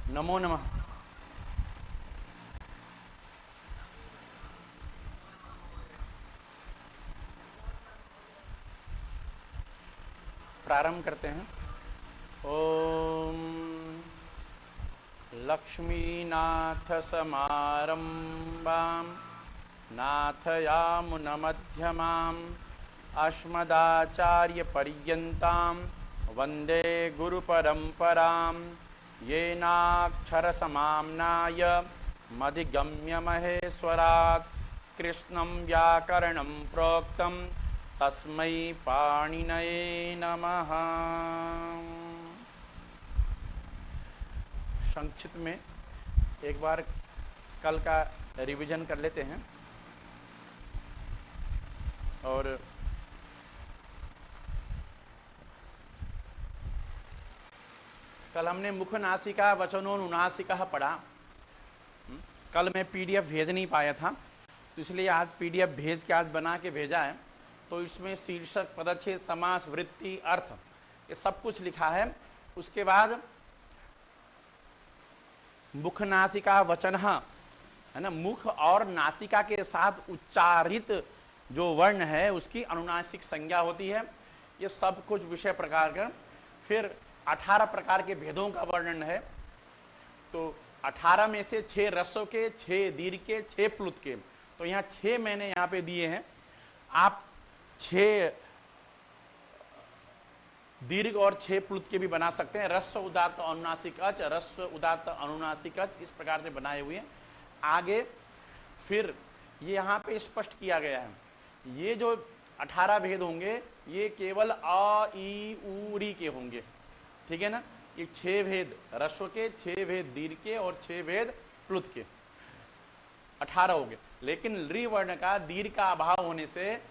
नमो नमः। प्रारंभ करते हैं। ओम लक्ष्मीनाथ समारंभां नाथयामुनमध्यमाम् अस्मदाचार्यपर्यन्तां वन्दे गुरुपरम्परां येनाक्षरसमाम्नाय मधिगम्य महेश्वरात् कृष्णं व्याकरणं प्रोक्तं तस्मै पाणिनये नमः। संक्षिप्त में एक बार कल का रिवीजन कर लेते हैं। और कल हमने मुख नासिका वचनोनुनासिका पढ़ा। कल मैं पीडीएफ भेज नहीं पाया था, तो इसलिए आज पीडीएफ भेज के आज बना के भेजा है। तो इसमें शीर्षक, पदच्छेद, समास, वृत्ति, अर्थ, ये सब कुछ लिखा है। उसके बाद मुख नासिका वचन है ना, मुख और नासिका के साथ उच्चारित जो वर्ण है उसकी अनुनासिक संज्ञा होती है। ये सब कुछ विषय प्रकार का। फिर 18 प्रकार के भेदों का वर्णन है। तो 18 में से 6 रस्व के, 6 दीर्घ के, 6 प्लुत के। तो यहाँ 6 मैंने यहाँ पे दिए हैं। आप 6 दीर्घ और 6 प्लुत के भी बना सकते हैं। रस्व उदात्त अनुनासिक अच, रस्व उदात्त अनुनासिक अच, इस प्रकार से बनाए हुए हैं। आगे फिर ये यहाँ पे स्पष्ट किया गया है, ये जो 18 भेद होंगे ये केवल अ ई उ री के होंगे, ठीक है ना। ये 6 भेद रस्व के, 6 भेद दीर्घ के और 6 भेद प्लुत के, 18 हो गए। लेकिन री वर्ण का दीर्घ का अभाव होने से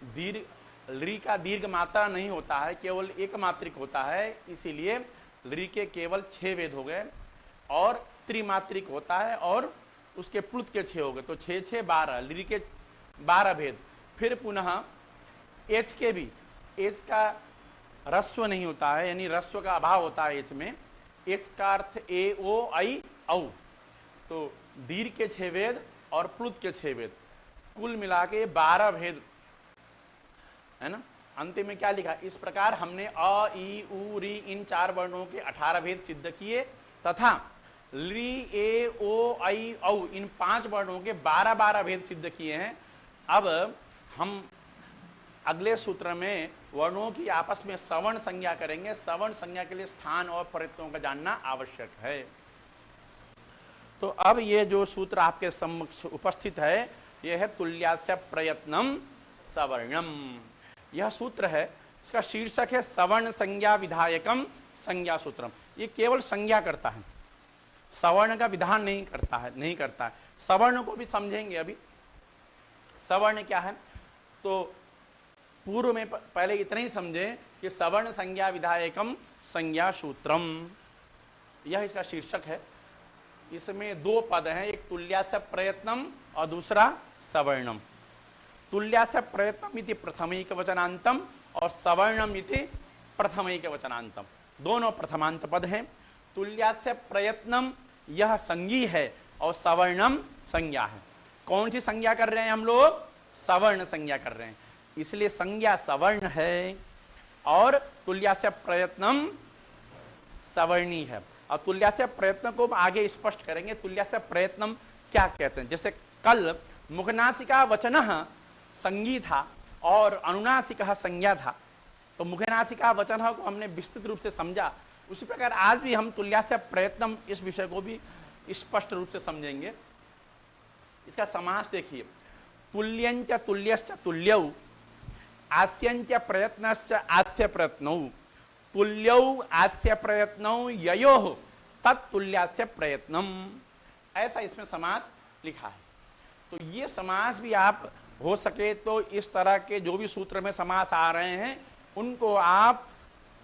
दीर्घ री का दीर्घ मात्रा नहीं होता है, केवल एक मात्रिक होता है। इसीलिए री के केवल 6 भेद हो गए और त्रिमात्रिक होता है और उसके प्लुत के 6 हो गए। तो 6 6 12, री के 12 भेद। फिर पुनः एच के भी, एच का रस्व नहीं होता है, यानी रस्व का अभाव होता है एच में। एच का अर्थ ए ओ आई औ। तो दीर्घ के 6 भेद और प्लुत के 6 भेद, कुल मिला के 12 भेद है ना। अंतिम में क्या लिखा, इस प्रकार हमने अ ई उ री इन 4 वर्णों के 18 भेद सिद्ध किए तथा ली ए ओ आई औ इन 5 वर्णों के 12-12 भेद सिद्ध किए हैं। अब हम अगले सूत्र में वर्णों की आपस में सवर्ण संज्ञा करेंगे। सवर्ण संज्ञा के लिए स्थान और प्रत्ययों का जानना आवश्यक है। तो अब ये जो सूत्र आपके सम्मुख उपस्थित है, यह है तुल्यास्य प्रयत्नम सवर्णम। यह सूत्र है, इसका शीर्षक है सवर्ण संज्ञा विधायकम संज्ञा सूत्रम। ये केवल संज्ञा करता है, सवर्ण का विधान नहीं करता है। सवर्ण को भी समझेंगे अभी। सवर्ण क्या है, तो पूर्व में पहले इतना ही समझे कि सवर्ण संज्ञा विधायकम संज्ञा सूत्रम, यह इसका शीर्षक है। इसमें 2 पद हैं, एक तुल्यास्य प्रयत्नम और दूसरा सवर्णम। तुल्यास्य प्रयत्नम इति प्रथमैक वचनांतम और सवर्णम इति प्रथमैक वचनांतम, दोनों प्रथमांत पद हैं। तुल्यास्य प्रयत्नम यह संज्ञी है और सवर्णम संज्ञा है। कौन सी संज्ञा कर रहे हैं हम लोग, सवर्ण संज्ञा कर रहे हैं, इसलिए संज्ञा सवर्ण है और तुल्यास्य प्रयत्नम सवर्णी है। और तुल्यास्य प्रयत्न को आगे स्पष्ट करेंगे, तुल्यास्य प्रयत्नम क्या कहते हैं। जैसे कल मुखनासिका वचन संज्ञी था और अनुनासिका संज्ञा था, तो मुखनासिका वचन को हमने विस्तृत रूप से समझा। उसी प्रकार आज भी हम तुल्यास्य प्रयत्नम इस विषय को भी स्पष्ट रूप से समझेंगे। इसका समास देखिए, तुल्यंच तुल्यश्च तुल्यौ, आस्यंच प्रयत्नश्च आस्य प्रयत्नौ, तुल्यौ आस्य प्रयत्नौ ययोः तत्तुल्यास्य प्रयत्नम, ऐसा इसमें समास लिखा है। तो ये समास भी आप हो सके तो इस तरह के जो भी सूत्र में समास आ रहे हैं उनको आप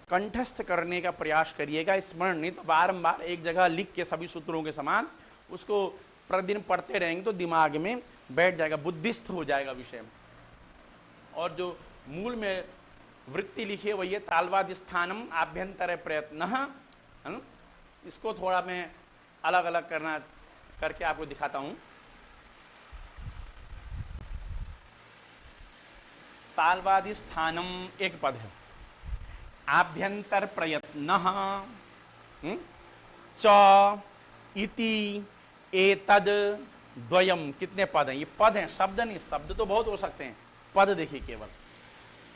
कंठस्थ करने का प्रयास करिएगा, स्मरण नहीं तो बारंबार एक जगह लिख के सभी सूत्रों के समान उसको प्रतिदिन पढ़ते रहेंगे तो दिमाग में बैठ जाएगा, बुद्धिस्थ हो जाएगा विषय। और जो मूल में वृत्ति लिखी है वही है तालवाद स्थानम आभ्यंतर प्रयत्न, इसको थोड़ा मैं अलग अलग करके आपको दिखाता हूं। तालवादी स्थानम एक पद है, आभ्यंतर प्रयत्न च इति एतद द्वयम। कितने पद हैं? ये पद हैं, शब्द नहीं। शब्द तो बहुत हो सकते हैं, पद देखिए केवल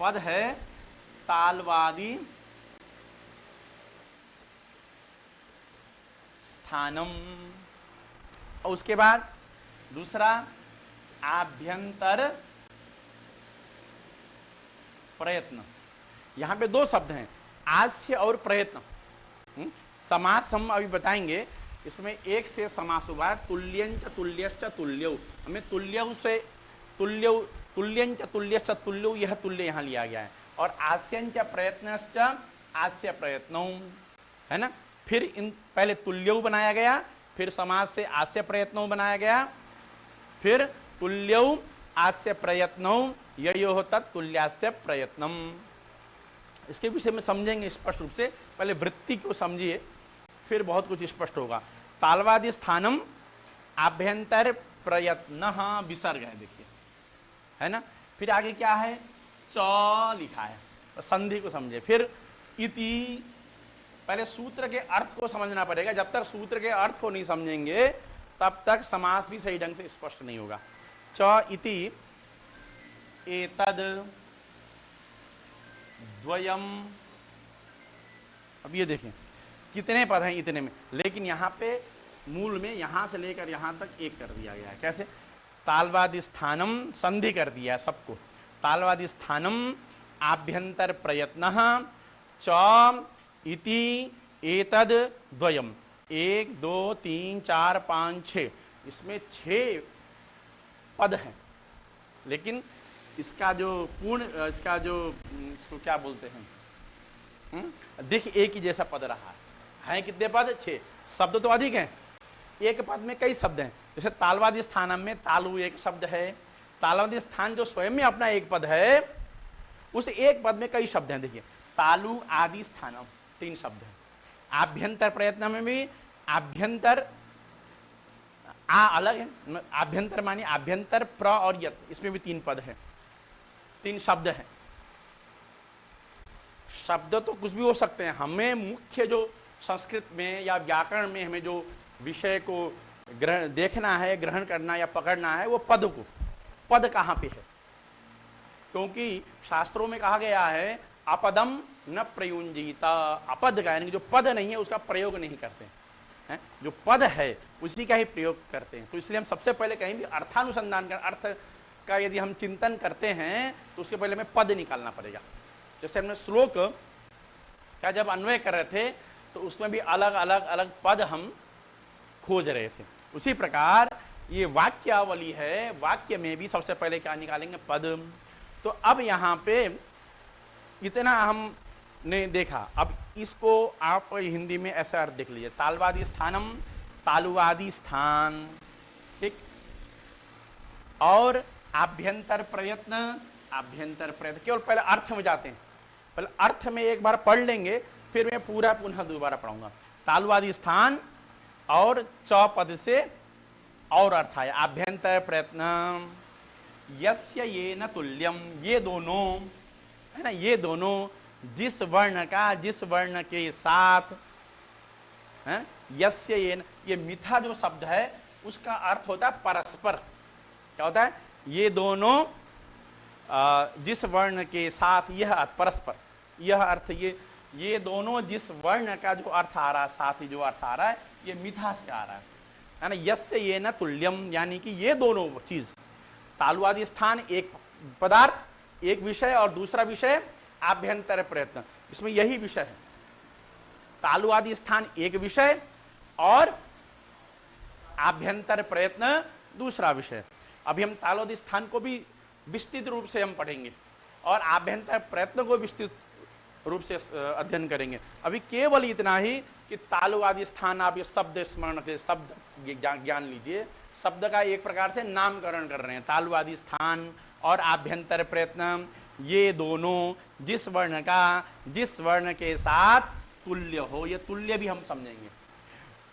पद है। तालवादी स्थानम, और उसके बाद दूसरा आभ्यंतर प्रयत्न। यहां पे दो शब्द हैं, आस्य और प्रयत्न। समास हम अभी बताएंगे। इसमें एक से समास हुआ है, तुल्यंच तुल्यश्च तुल्यौ। हमें तुल्यौ से तुल्यौ, तुल्यंच तुल्यश्च तुल्यौ, यह तुल्य यहां लिया गया है। और आस्यंच प्रयत्नश्च आस्य प्रयत्नौ, है ना। फिर इन पहले तुल्यौ बनाया गया, फिर समास से आस्य प्रयत्नौ बनाया गया, फिर तुल्यौ आस्य प्रयत्नौ ययो तत्तुल्यास्य प्रयत्नम। इसके विषय में समझेंगे स्पष्ट रूप से। पहले वृत्ति को समझिए, फिर बहुत कुछ स्पष्ट होगा। तालवादी स्थानम आभ्यंतर प्रयत्न विसर्ग है, देखिए, है ना। फिर आगे क्या है? च लिखा है, तो संधि को समझे। फिर इति, पहले सूत्र के अर्थ को समझना पड़ेगा। जब तक सूत्र के अर्थ को नहीं समझेंगे तब तक समास भी सही ढंग से स्पष्ट नहीं होगा। च इति एतद द्वयम। अब ये देखें कितने पद हैं इतने में, लेकिन यहाँ पे मूल में यहां से लेकर यहां तक एक कर दिया गया है। कैसे? तालवादी स्थानम, संधि कर दिया है सबको। तालवादी स्थानम आभ्यंतर प्रयत्न च इति एतद द्वयम। 1 2 3 4 5 6, इसमें 6 पद हैं। लेकिन इसका जो पूर्ण, इसका जो, इसको क्या बोलते हैं, देख एक ही जैसा पद रहा है। कितने पद? 6। शब्द तो अधिक हैं, एक पद में कई शब्द हैं। जैसे तालवादी स्थानम में तालु एक शब्द है। तालवादी स्थान जो स्वयं में अपना एक पद है, उस एक पद में कई शब्द हैं। देखिए, तालु आदि स्थानम 3 शब्द हैं। आभ्यंतर प्रयत्न में भी आभ्यंतर आ अलग है, आभ्यंतर मानी आभ्यंतर प्र और यत, इसमें भी 3 पद है, 3 शब्द हैं। शब्द तो कुछ भी हो सकते हैं। हमें मुख्य जो संस्कृत में या व्याकरण में हमें जो विषय को ग्रहण देखना है, ग्रहण करना या पकड़ना है, वो पद को, पद कहाँ पे है। क्योंकि शास्त्रों में कहा गया है अपदम न प्रयुंजीता। अपद का यानी जो पद नहीं है उसका प्रयोग नहीं करते हैं, जो पद है उसी का ही प्रयोग करते हैं। तो इसलिए हम सबसे पहले कहीं भी अर्थानुसंधान कर, अर्थ का यदि हम चिंतन करते हैं तो उसके पहले हमें पद निकालना पड़ेगा। जैसे हमने श्लोक का जब अन्वय कर रहे थे तो उसमें भी अलग अलग अलग पद हम खोज रहे थे। उसी प्रकार ये वाक्यावली है, वाक्य में भी सबसे पहले क्या निकालेंगे? पद। तो अब यहाँ पे इतना हमने देखा। अब इसको आप हिंदी में ऐसा अर्थ देख लीजिए, तालवादी स्थानम, तालुवादी स्थान, ठीक। और आभ्यंतर प्रयत्न, आभ्यंतर प्रयत्न। केवल पहले अर्थ में जाते हैं, पहले अर्थ में एक बार पढ़ लेंगे, फिर मैं पूरा पुनः दोबारा पढ़ूंगा। तालवादी स्थान और च पद से और अर्थ आया, आभ्यंतर प्रयत्न यस्य येन तुल्यम। ये दोनों है ना, ये दोनों जिस वर्ण का, जिस वर्ण के साथ है, यस्य येन, ये मिथा जो शब्द है उसका अर्थ होता है परस्पर। क्या होता है? ये दोनों जिस वर्ण के साथ, यह परस्पर, यह अर्थ, ये दोनों जिस वर्ण का जो अर्थ आ रहा है, साथ ही जो अर्थ आ रहा है, ये मिथा से आ रहा है ना। यस्य येन तुल्यम, यानी कि ये दोनों चीज, तालुवादी स्थान एक पदार्थ, एक विषय, और दूसरा विषय आभ्यंतर प्रयत्न, इसमें यही विषय है। तालुवादी स्थान एक विषय और आभ्यंतर प्रयत्न दूसरा विषय। अभी हम तालुवादी स्थान को भी विस्तृत रूप से हम पढ़ेंगे और आभ्यंतर प्रयत्न को विस्तृत रूप से अध्ययन करेंगे। अभी केवल इतना ही कि तालुवादी स्थान, आप ये शब्द स्मरण के शब्द ज्ञान लीजिए। शब्द का एक प्रकार से नामकरण कर रहे हैं। तालुवादी स्थान और आभ्यंतर प्रयत्न, ये दोनों जिस वर्ण का, जिस वर्ण के साथ तुल्य हो, ये तुल्य भी हम समझेंगे।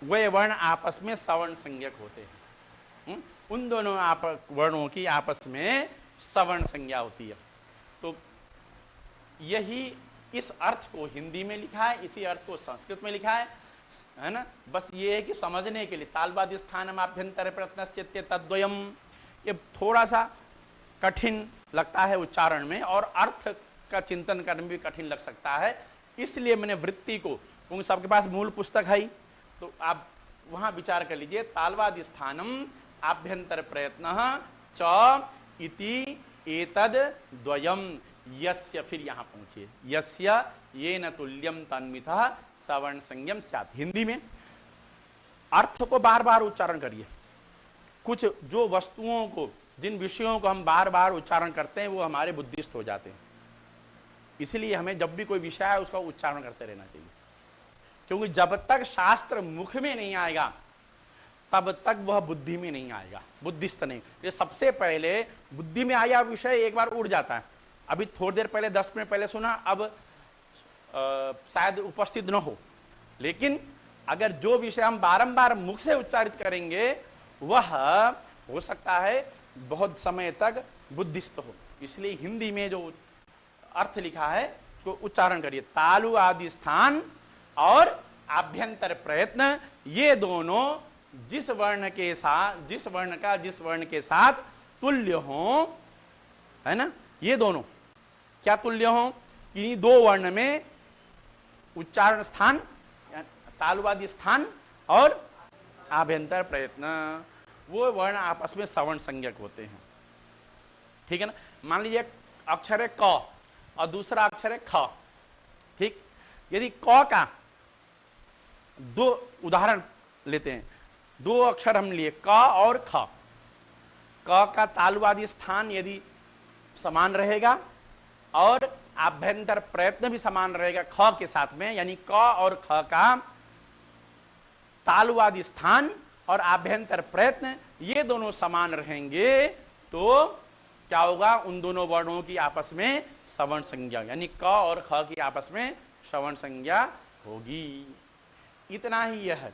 वे वर्ण आपस में सवर्ण संज्ञक होते हैं। उन दोनों वर्णों की आपस में सवर्ण संज्ञा होती है। तो यही इस अर्थ को हिंदी में लिखा है, इसी अर्थ को संस्कृत में लिखा है ना। बस ये है कि समझने के लिए तालवाद स्थानम आभ्यंतर प्रत्नश्चित्ते तद्वयम, ये थोड़ा सा कठिन लगता है उच्चारण में और अर्थ का चिंतन करने में भी कठिन लग सकता है। इसलिए मैंने वृत्ति को, क्योंकि सबके पास मूल पुस्तक है तो आप वहां विचार कर लीजिए। तालवाद स्थानम आभ्यंतर प्रयत्न च इति एतद द्वयम यस्य, फिर यहां पहुंचिए, यस्य येन तुल्यम तन्मितः सवर्ण संज्ञम स्यात्। हिंदी में अर्थ को बार बार उच्चारण करिए। कुछ जो वस्तुओं को, जिन विषयों को हम बार बार उच्चारण करते हैं वो हमारे बुद्धिस्ट हो जाते हैं। इसलिए हमें जब भी कोई विषय है उसका उच्चारण करते रहना चाहिए, क्योंकि जब तक शास्त्र मुख में नहीं आएगा तब तक वह बुद्धि में नहीं आएगा, बुद्धिस्त नहीं। ये सबसे पहले बुद्धि में आया विषय एक बार उड़ जाता है। अभी थोड़ी देर पहले 10 मिनट पहले सुना, अब शायद उपस्थित न हो, लेकिन अगर जो विषय हम बारंबार मुख से उच्चारित करेंगे वह हो सकता है बहुत समय तक बुद्धिस्त हो। इसलिए हिंदी में जो अर्थ लिखा है उसको उच्चारण करिए। तालु आदि स्थान और आभ्यंतर प्रयत्न, ये दोनों जिस वर्ण के साथ, जिस वर्ण के साथ तुल्य हो, है ना, ये दोनों क्या तुल्य हो, कि दो वर्ण में उच्चारण स्थान, तालुवादी स्थान और आभ्यंतर प्रयत्न, वो वर्ण आपस में सवर्ण संज्ञक होते हैं। ठीक है ना। मान लीजिए अक्षर है क और दूसरा अक्षर है ख। ठीक, यदि क का दो उदाहरण लेते हैं, दो अक्षर हम लिए क और ख। क का तालुवादी स्थान यदि समान रहेगा और आभ्यंतर प्रयत्न भी समान रहेगा ख के साथ में, यानी क और ख का तालुवादी स्थान और आभ्यंतर प्रयत्न ये दोनों समान रहेंगे, तो क्या होगा, उन दोनों वर्णों की आपस में सवर्ण संज्ञा, यानी क और ख की आपस में सवर्ण संज्ञा होगी। इतना ही यह है।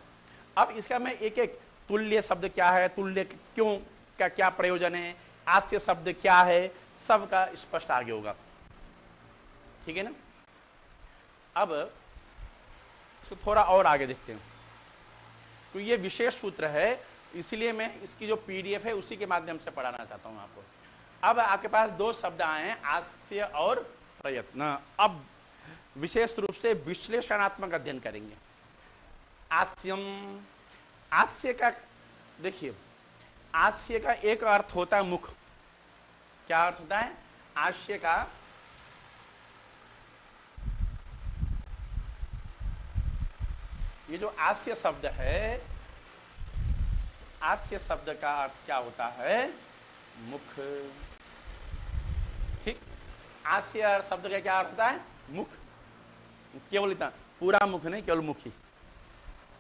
अब इसका मैं एक एक तुल्य शब्द क्या है, तुल्य क्यों, क्या प्रयोजन है, आस्य शब्द क्या है, सबका स्पष्ट आगे होगा। ठीक है ना। अब इसको थोड़ा और आगे देखते हैं। तो ये विशेष सूत्र है, इसलिए मैं इसकी जो पीडीएफ है उसी के माध्यम से पढ़ाना चाहता हूं आपको। अब आपके पास दो शब्द आए हैं, आस्य और प्रयत्न। अब विशेष रूप से विश्लेषणात्मक अध्ययन करेंगे। आस्यम, आस्य का देखिए, आस्य का एक अर्थ होता है मुख। क्या अर्थ होता है आस्य का? ये जो आस्य शब्द है, आस्य शब्द का अर्थ क्या होता है? मुख। ठीक, आस्य शब्द का क्या अर्थ होता है? मुख। केवल इतना, पूरा मुख नहीं, केवल मुख ही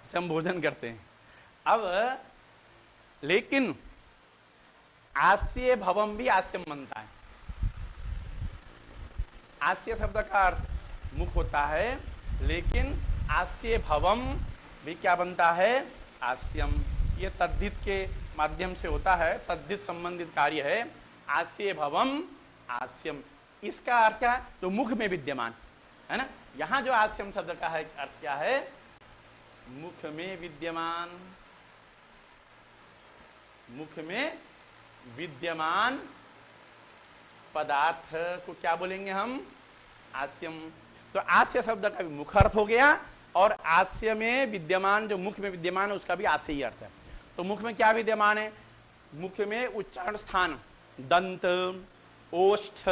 से हम भोजन करते हैं। अब लेकिन आस्य भवम भी आस्यम बनता है। आस्य शब्द का अर्थ मुख होता है, लेकिन आस्य भवम भी क्या बनता है? आस्यम। ये तद्धित के माध्यम से होता है, तद्धित संबंधित कार्य है। आस्य भवम आस्यम, इसका अर्थ क्या है? तो मुख में विद्यमान, है ना। यहां जो आस्यम शब्द का है अर्थ क्या है? मुख में विद्यमान, मुख में विद्यमान पदार्थ को क्या बोलेंगे हम? आस्यम। तो आस्य शब्द का भी मुख अर्थ हो गया, और आस्य में विद्यमान, जो मुख में विद्यमान है उसका भी आस्य ही अर्थ है। तो मुख में क्या विद्यमान है? मुख में उच्चारण स्थान, दंत, ओष्ठ,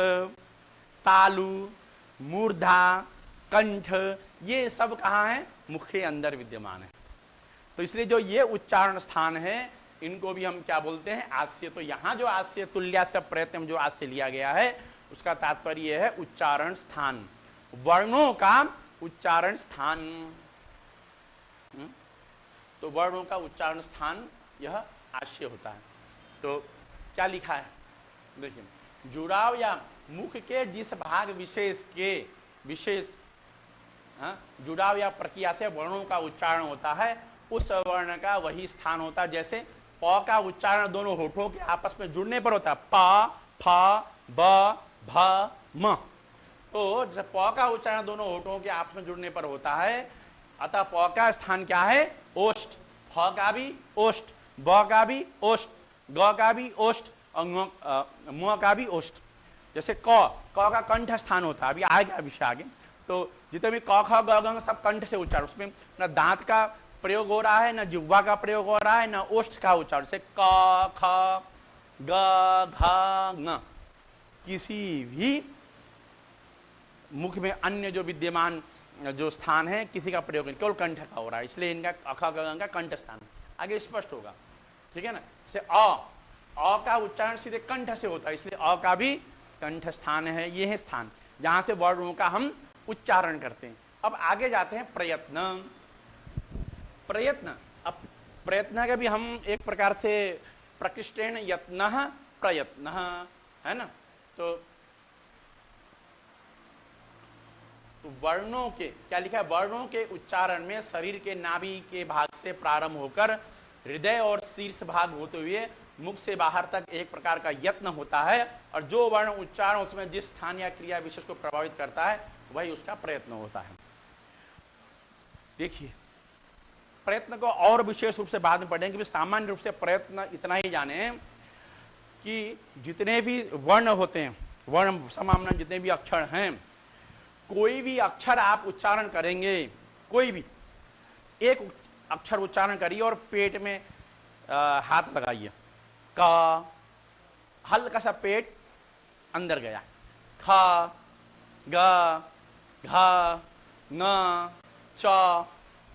तालु, मूर्धा, कंठ, ये सब कहाँ है? मुख के अंदर विद्यमान है। तो इसलिए जो ये उच्चारण स्थान है, इनको भी हम क्या बोलते हैं? आस्य। तो यहां जो आस्य तुल्यास्य प्रयत्न में जो आस्य लिया गया है उसका तात्पर्य है उच्चारण स्थान, वर्णों का उच्चारण स्थान। तो वर्णों का उच्चारण स्थान यह आस्य होता है। तो क्या लिखा है देखिए, जुड़ाव या मुख के जिस भाग विशेष के विशेष जुड़ाव या प्रक्रिया से वर्णों का उच्चारण होता है उस वर्ण का वही स्थान होता है। जैसे प का उच्चारण दोनों होठों के आपस में जुड़ने पर होता है, प फ ब भ म। तो जब प का उच्चारण दोनों होठों के आपस में जुड़ने पर होता है, अतः प का स्थान क्या है? ओष्ठ। फ का भी ओष्ठ, ब का भी ओष्ठ, ग का भी ओष्ठ और म का भी ओष्ठ। जैसे क का कंठ स्थान होता है, अभी आएगा विषय आगे। तो जितने भी क ख ग घ सब कंठ से उच्चारण, उसमें न दांत का प्रयोग हो रहा है, न जिह्वा का प्रयोग हो रहा है, न ओष्ठ का उच्चारण। जैसे क ख ग घ ङ, किसी भी मुख में अन्य जो विद्यमान जो स्थान है किसी का प्रयोग नहीं, केवल कंठ का हो रहा है, इसलिए इनका अख ग का कंठ स्थान आगे स्पष्ट होगा। ठीक है ना। जैसे अ का उच्चारण सीधे कंठ से होता है, इसलिए अ का भी कंठ स्थान है। ये है स्थान जहां से वर्णों का हम उच्चारण करते हैं। अब आगे जाते हैं प्रयत्न। प्रयत्न, अब प्रयत्न का भी हम एक प्रकार से प्रकृष्टेन यत्नः प्रयत्न है ना। तो वर्णों के क्या लिखा है? वर्णों के उच्चारण में शरीर के नाभि के भाग से प्रारंभ होकर हृदय और शीर्ष भाग होते हुए मुख से बाहर तक एक प्रकार का यत्न होता है, और जो वर्ण उच्चारण उसमें जिस स्थान या क्रिया विशेष को प्रभावित करता है वही उसका प्रयत्न होता है। देखिए, प्रयत्न को और विशेष रूप से बाद में पढ़ेंगे। सामान्य रूप से प्रयत्न इतना ही जाने कि जितने भी वर्ण होते हैं, वर्ण समाम्न जितने भी अक्षर हैं, कोई भी अक्षर आप उच्चारण करेंगे, कोई भी एक अक्षर उच्चारण करिए और पेट में हाथ लगाइए। क, हल्का सा पेट अंदर गया। ख, ग, घ, ङ, च,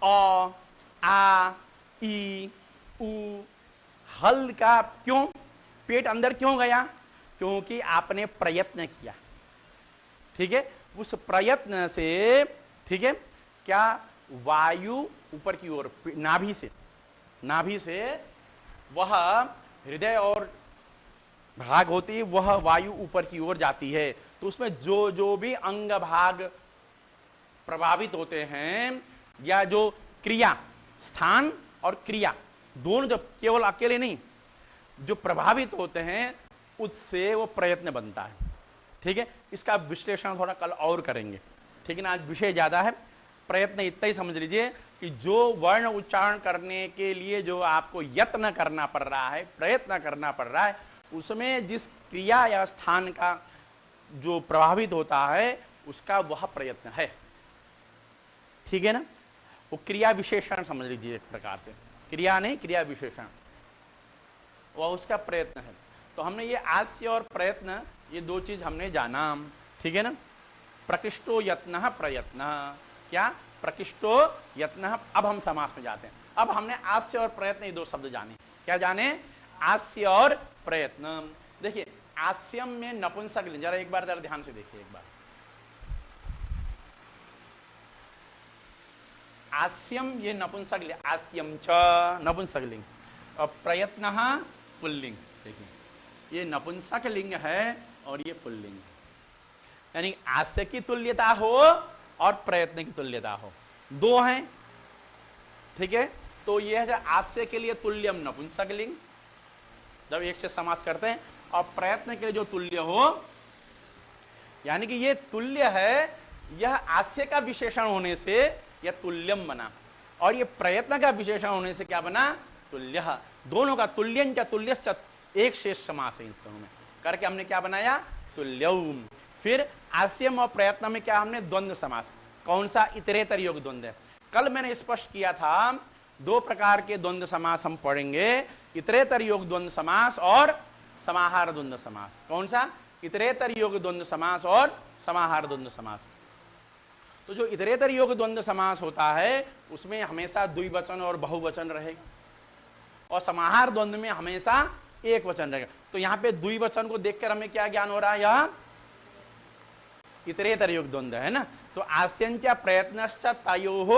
अ, आ, ई, उ, हल्का। क्यों पेट अंदर क्यों गया? क्योंकि आपने प्रयत्न किया। ठीक है, उस प्रयत्न से, ठीक है, क्या वायु ऊपर की ओर नाभि से वह हृदय और भाग होती है, वह वायु ऊपर की ओर जाती है। तो उसमें जो जो भी अंग भाग प्रभावित होते हैं, या जो क्रिया, स्थान और क्रिया दोनों, जब केवल अकेले नहीं, जो प्रभावित होते हैं उससे वो प्रयत्न बनता है। ठीक है, इसका विश्लेषण थोड़ा कल और करेंगे। ठीक है ना, आज विषय ज्यादा है। प्रयत्न इतना ही समझ लीजिए कि जो वर्ण उच्चारण करने के लिए जो आपको यत्न करना पड़ रहा है, प्रयत्न करना पड़ रहा है, उसमें जिस क्रिया या स्थान का जो प्रभावित होता है उसका वह प्रयत्न है। ठीक है ना, वो क्रिया विशेषण समझ लीजिए एक प्रकार से, क्रिया नहीं, क्रिया विशेषण, वह उसका प्रयत्न है। तो हमने ये आस्य और प्रयत्न, ये दो चीज हमने जाना। ठीक है ना। प्रकृष्टो यत्नः प्रयत्न, क्या? प्रकृष्टो यत्नः। अब हम समास में जाते हैं। अब हमने आस्य और प्रयत्न ये दो शब्द जाने। क्या जाने? आस्य और प्रयत्न। देखिए, आस्यम में नपुंसकलिंग, जरा एक बार जरा ध्यान से देखिए एक बार। आस्यम ये नपुंसकलिंग, आस्यम च नपुंसकलिंग, और प्रयत्नः पुल्लिंग। देखिए, ये नपुंसकलिंग है और ये पुल्लिंग, यानी आस्य की तुल्यता हो और प्रयत्न की तुल्यता हो, दो हैं। ठीक है, तो ये है आस्य के लिए तुल्यम नपुंसकलिंग जब एक से समास करते हैं, और प्रयत्न के लिए जो तुल्य हो, यानी कि ये तुल्य है, यह आस्य का विशेषण होने से यह तुल्यम बना, और ये प्रयत्न का विशेषण होने से क्या बना? तुल्य। दोनों का तुल्यं च तुल्यश्च एक शेष समास है, इन दोनों में करके हमने क्या बनाया? तुल्यम। फिर आस्यम और प्रयत्न में क्या हमने? द्वंद्व समास। कौन सा? इतरेतर योग द्वंद्व है। कल मैंने स्पष्ट किया था दो प्रकार के द्वंद्व समास हम पढ़ेंगे, इतरेतर योग द्वंद्व समास और समाहार द्वंद्व समास। कौन सा? इतरेतर योग द्वंद्व समास और समाहार द्वंद्व समास। तो जो इतरेतर योग द्वंद्व समास होता है उसमें हमेशा द्विवचन और बहुवचन रहेगा, और समाहार द्वंद्व में हमेशा एक वचन रहेगा। तो यहाँ पे द्विवचन को देखकर हमें क्या ज्ञान हो रहा है? यह इतरेतर योग द्वंद्व है ना। तो आस्यंच प्रयत्नश्च तयोः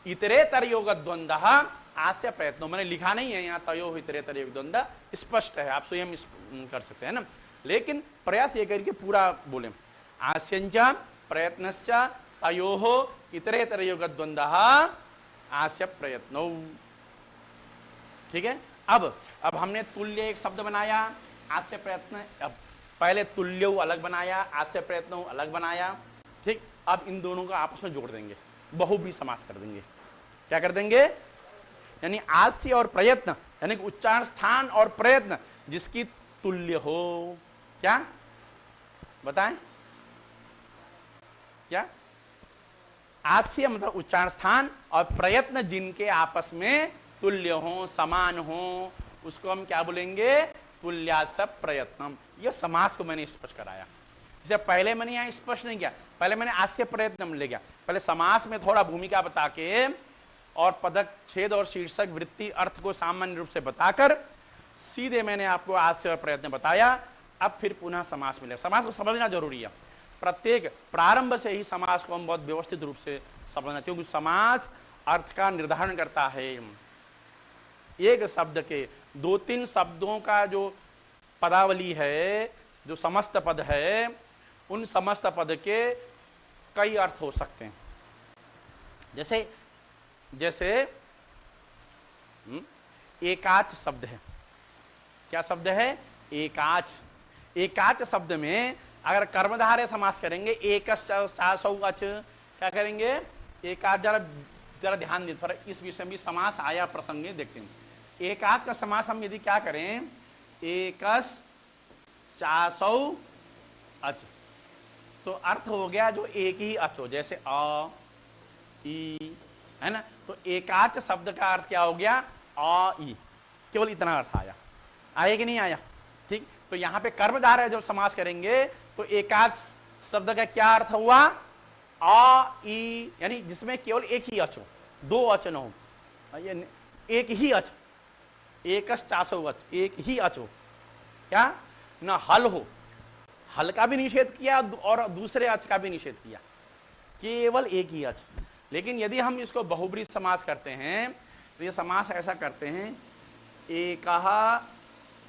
इतरेतर योग द्वंद्व आस्य प्रयत्नो, मैंने लिखा नहीं है यहाँ तयोः इतरेतर योग द्वंद्व, स्पष्ट है, आप स्वयं कर सकते हैं ना, लेकिन प्रयास ये करके पूरा बोले। आस्यंच प्रयत्नश्च तयोः इतरेतर योग द्वंद्व आस्य प्रयत्नो। ठीक है। अब हमने तुल्य एक शब्द बनाया, आस्य प्रयत्न, अब पहले तुल्यो अलग बनाया, आस्य प्रयत्न अलग बनाया, ठीक। अब इन दोनों को आपस में जोड़ देंगे, बहुब्रीहि समास कर देंगे। क्या कर देंगे? यानी आस्य और प्रयत्न, यानी उच्चारण स्थान और प्रयत्न जिसकी तुल्य हो। क्या बताएं? क्या? आस्य मतलब उच्चारण स्थान, और प्रयत्न जिनके आपस में तुल्य हो, समान हो, उसको हम क्या बोलेंगे? तुल्यास प्रयत्नम। यह समास को मैंने स्पष्ट कराया। इसे पहले मैंने यहां स्पष्ट नहीं किया, पहले मैंने आस्य प्रयत्न ले गया, पहले समास में थोड़ा भूमिका बता के और पदक, छेद और शीर्षक, वृत्ति, अर्थ को सामान्य रूप से बताकर सीधे मैंने आपको आस्य और प्रयत्न बताया। अब फिर पुनः समास मिलेगा। समास को समझना जरूरी है, प्रत्येक प्रारंभ से ही समास को हम बहुत व्यवस्थित रूप से समझना, क्योंकि समास अर्थ का निर्धारण करता है। एक शब्द के 2-3 शब्दों का जो पदावली है, जो समस्त पद है, उन समस्त पद के कई अर्थ हो सकते हैं। जैसे जैसे एकाच शब्द है। क्या शब्द है? एकाच। एकाच शब्द में अगर कर्मधारय समास करेंगे, एकश्चासौ अच, क्या करेंगे? एकाच। जरा ध्यान दें, थोड़ा इस विषय में समास आया प्रसंगे देखते हैं। एकाच का समास हम यदि क्या करें? एकश्चासौ अच, तो अर्थ हो गया जो एक ही अच हो, जैसे अ, ई, है ना। तो एकाच शब्द का अर्थ क्या हो गया? अ, ई, केवल इतना अर्थ आया। आया कि नहीं आया? ठीक। तो यहां पे कर्मधारय जब समास करेंगे तो एकाच शब्द का क्या अर्थ हुआ? अ, ई, यानी जिसमें केवल एक ही अच हो, दो अच न हो, एक ही अच, एकश्चासौ अच, एक ही अच हो। क्या? ना हल हो, हल का भी निषेध किया और दूसरे अच का भी निषेध किया, केवल एक ही अच। लेकिन यदि हम इसको बहुब्रीहि समास करते हैं तो ये समास ऐसा करते हैं, एकः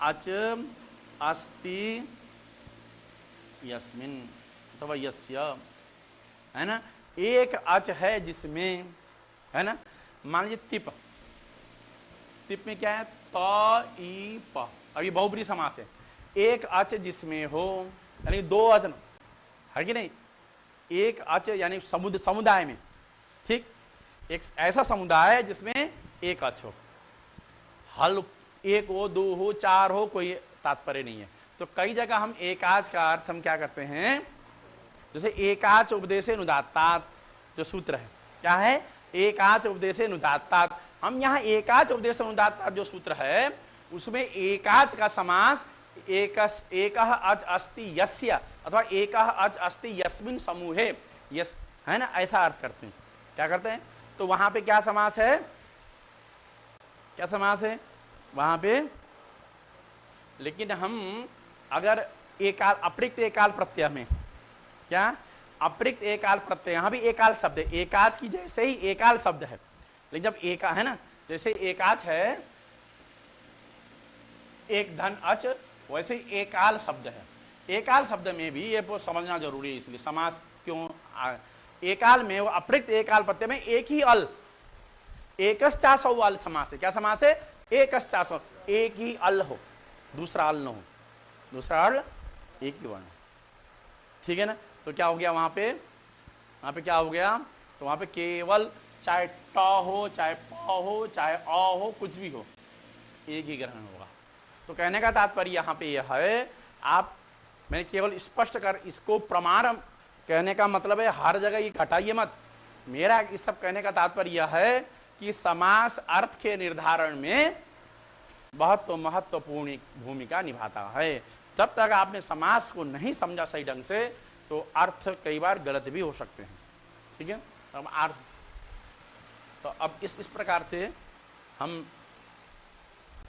अच अस्ति यस्मिन् अथवा यस्य, है ना। एक अच है जिसमें, है ना। मान लीजिए तिप, तिप में क्या है? त ई प, अब ये बहुब्रीहि समास है। एक अच जिसमें हो, यानी दो अच है कि नहीं? एक अच यानी समुदाय में, ठीक। एक ऐसा समुदाय है जिसमें एक अच हो, हल एक हो, दो हो, चार हो, कोई तात्पर्य नहीं है। तो कई जगह हम एकाच का अर्थ हम क्या करते हैं? जैसे एकाच उपदेशे नुदात्तात जो सूत्र है, क्या है? एकाच उपदेशे नुदात्तात। हम यहाँ एकाच उपदेशे नुदात्तात जो सूत्र है उसमें एकाच का समास एकः अच अस्ति यस्य अथवा एकः अच अस्ति यस्मिन् समूहे, यस, है ना, ऐसा अर्थ करते हैं। क्या करते हैं? तो वहां पे क्या समास है? क्या समास है वहां पे? लेकिन हम अगर एकाल अपरिक्त एकाल प्रत्यय में, क्या अपरिक्त एकाल प्रत्यय, यहां भी एकाल शब्द है, एकाच की जैसे ही एकाल शब्द है, लेकिन जब एका है ना, जैसे एकाच है एक धन अच, वैसे ही एकाल शब्द है। एकाल शब्द में भी ये समझना जरूरी है, इसलिए समास क्यों एकाल में, वो अपरिक्त एकाल प्रत्यय में एक ही अल, एकश्चासौ अल समास है। क्या समास है? एकश्चासौ, एक ही अल हो, दूसरा अल न हो, दूसरा अल एक ही वर्ण, ठीक है ना। तो क्या हो गया वहां पे? वहां पे क्या हो गया? तो वहां पे केवल चाहे ट हो, चाहे प हो, चाहे अ हो, कुछ भी हो, एक ही ग्रहण होगा। तो कहने का तात्पर्य यहां पे यह है, आप, मैं केवल स्पष्ट कर इसको प्रमाण कहने का मतलब है हर जगह ये घटाइए मत। मेरा इस सब कहने का तात्पर्य यह है कि समास अर्थ के निर्धारण में बहुत महत्वपूर्ण भूमिका निभाता है। जब तक आपने समास को नहीं समझा सही ढंग से तो अर्थ कई बार गलत भी हो सकते हैं, ठीक है। अब अर्थ, तो अब इस प्रकार से हम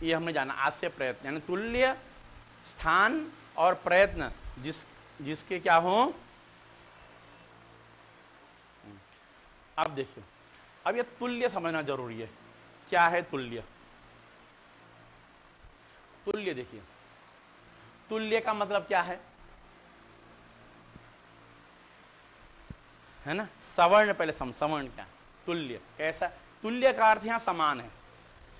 ये हमने जाना आस्य प्रयत्न, यानी तुल्य स्थान और प्रयत्न जिसके क्या हो। अब देखिए, अब ये तुल्य समझना जरूरी है। क्या है तुल्य? तुल्य देखिए, तुल्य का मतलब क्या है ना। सवर्ण पहले सवर्ण क्या? तुल्य कैसा? तुल्य का अर्थ यहां समान है।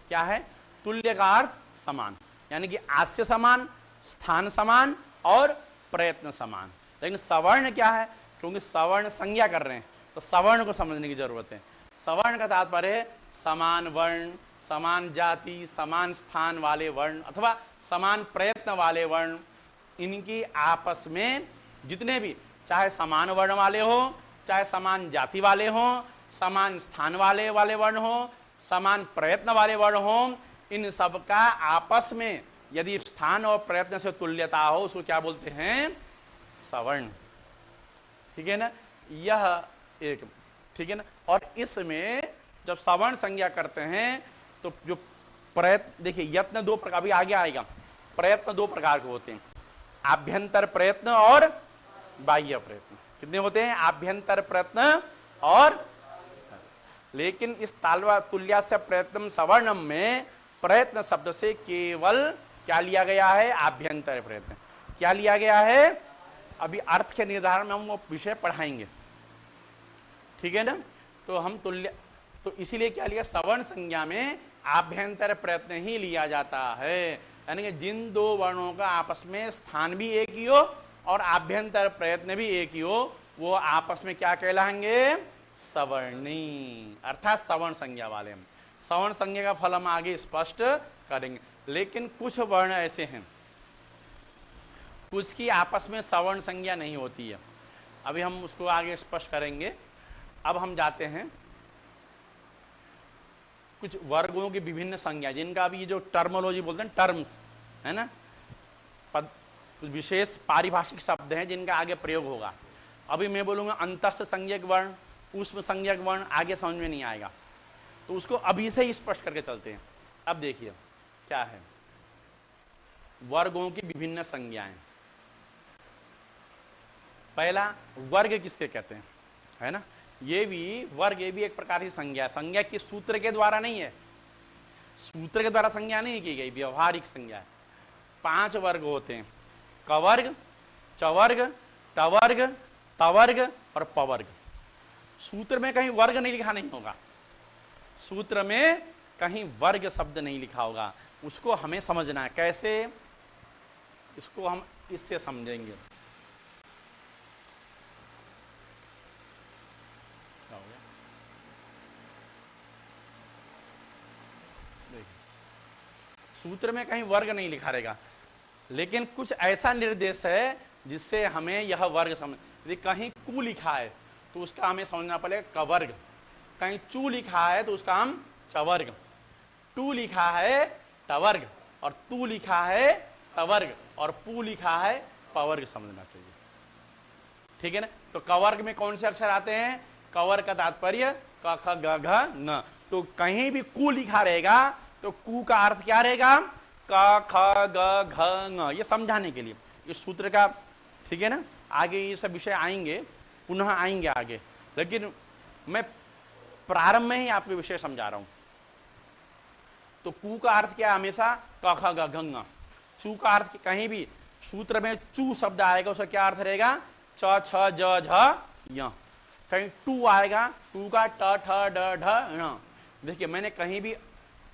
क्या है? तुल्य का अर्थ समान, यानी कि आस्य समान, स्थान समान और प्रयत्न समान। लेकिन सवर्ण क्या है? क्योंकि सवर्ण संज्ञा कर रहे हैं तो सवर्ण को समझने की जरूरत है। सवर्ण का तात्पर्य है समान वर्ण, समान जाति, समान स्थान वाले वर्ण अथवा समान प्रयत्न वाले वर्ण। इनकी आपस में जितने भी, चाहे समान वर्ण वाले हो, चाहे समान जाति वाले हो, समान स्थान वाले वर्ण हो, समान प्रयत्न वाले वर्ण हो, इन सब का आपस में यदि स्थान और प्रयत्न से तुल्यता हो उसको क्या बोलते हैं? सवर्ण। ठीक है ना, यह एक, ठीक है ना। और इसमें जब सवर्ण संज्ञा करते हैं तो जो प्रयत्न, देखिए यत्न दो प्रकार, अभी आगे आएगा, प्रयत्न दो प्रकार के होते हैं, आभ्यंतर प्रयत्न और बाह्य प्रयत्न। कितने होते हैं? आभ्यंतर प्रयत्न और, लेकिन इस तालवा तुल्यास्य प्रयत्न सवर्णम में प्रयत्न शब्द से केवल क्या लिया गया है? आभ्यंतर प्रयत्न। क्या लिया गया है? अभी अर्थ के निर्धारण में हम वो विषय पढ़ाएंगे, ठीक है ना। तो हम तुल्य, तो इसीलिए क्या लिया? सवर्ण संज्ञा में आभ्यंतर प्रयत्न ही लिया जाता है, यानी कि जिन दो वर्णों का आपस में स्थान भी एक ही हो और आभ्यंतर प्रयत्न भी एक ही हो, वो आपस में क्या कहलाएंगे? सवर्णी, अर्थात सवर्ण संज्ञा वाले। सवर्ण संज्ञा का फल हम आगे स्पष्ट करेंगे। लेकिन कुछ वर्ण ऐसे हैं, कुछ की आपस में सवर्ण संज्ञा नहीं होती है, अभी हम उसको आगे स्पष्ट करेंगे। अब हम जाते हैं कुछ वर्गों की विभिन्न संज्ञा, जिनका अभी जो टर्मोलॉजी बोलते हैं, टर्म्स है ना, पद, विशेष पारिभाषिक शब्द हैं जिनका आगे प्रयोग होगा। अभी मैं बोलूंगा अंतस्थ संज्ञक वर्ण, ऊष्म संज्ञक वर्ण, आगे समझ में नहीं आएगा, तो उसको अभी से ही स्पष्ट करके चलते हैं। अब देखिए क्या है वर्गों की विभिन्न संज्ञाएं। पहला, वर्ग किसके कहते हैं, है ना, ये भी वर्ग, ये भी एक प्रकार की संज्ञा। संज्ञा किस सूत्र के द्वारा नहीं है, सूत्र के द्वारा संज्ञा नहीं की गई, व्यवहारिक संज्ञा है। 5 वर्ग होते हैं, कवर्ग, चवर्ग, टवर्ग, तवर्ग और पवर्ग। सूत्र में कहीं वर्ग नहीं लिखा नहीं होगा, सूत्र में कहीं वर्ग शब्द नहीं लिखा होगा, उसको हमें समझना है। कैसे? इसको हम इससे समझेंगे। सूत्र में कहीं वर्ग नहीं लिखा रहेगा, लेकिन कुछ ऐसा निर्देश है जिससे हमें यह वर्ग समझ, यदि कहीं कु लिखा है तो उसका हमें समझना पड़ेगा कवर्ग, कहीं चू लिखा है तो उसका हम चवर्ग, टू लिखा है टवर्ग और तू लिखा है तवर्ग और पू लिखा है पवर्ग समझना चाहिए, ठीक है ना। तो कवर्ग में कौन से अक्षर आते हैं? कवर्ग का तात्पर्य क ख ग घ न, तो कहीं भी कु लिखा रहेगा तो कु का अर्थ क्या रहेगा? क ख ग घ ng, ये समझाने के लिए इस सूत्र का, ठीक है ना। आगे ये सब विषय आएंगे, पुनः आएंगे आगे, लेकिन मैं प्रारंभ में ही आपको विषय समझा रहा हूं। तो कु का अर्थ क्या है? हमेशा क ख ग घ ng। चू का अर्थ कहीं भी सूत्र में चू शब्द आएगा उसका क्या अर्थ रहेगा? च छ ज झ य। कहीं टू आएगा, टू का ट ठ ड ढ ण। देखिए मैंने कहीं भी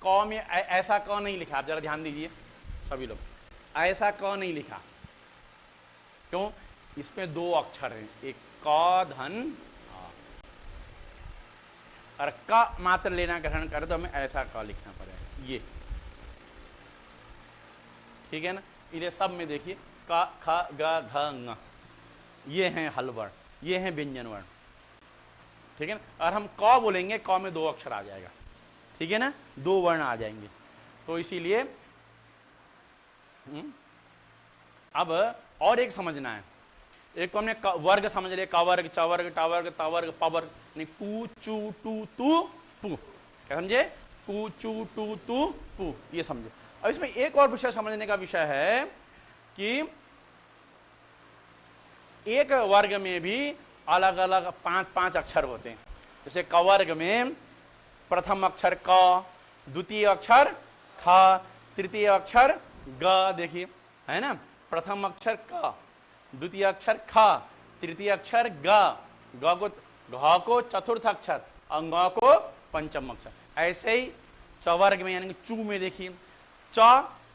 क में ऐसा क नहीं लिखा, आप जरा ध्यान दीजिए सभी लोग, ऐसा क नहीं लिखा। क्यों? इसमें 2 अक्षर हैं, एक क धन और क मात्र लेना ग्रहण करे तो हमें ऐसा क लिखना पड़ेगा, ये, ठीक है ना। इन्हें सब में देखिए क ख ग घ ng, ये हैं हल वर्ण, ये हैं व्यंजन वर्ण, ठीक है ना। और हम क बोलेंगे, क में 2 अक्षर आ जाएगा, ठीक है ना, 2 वर्ण आ जाएंगे। तो इसीलिए अब और एक समझना है, एक तो हमने वर्ग समझ लिया, कवर्ग, चवर्ग, टवर्ग, तवर्ग, पवर्ग, कु चू टू तू पू, क्या समझे? कु चू टू तू पू, ये समझे। अब इसमें एक और विषय समझने का विषय है कि एक वर्ग में भी अलग अलग 5-5 अक्षर होते हैं। जैसे कवर्ग में प्रथम अक्षर क, द्वितीय अक्षर ख, तृतीय अक्षर ग, देखिए है ना, प्रथम अक्षर क, द्वितीय अक्षर ख, तृतीय अक्षर ग, घ को चतुर्थ अक्षर और ङ को पंचम अक्षर। ऐसे ही चवर्ग में यानी कि चू में देखिए, च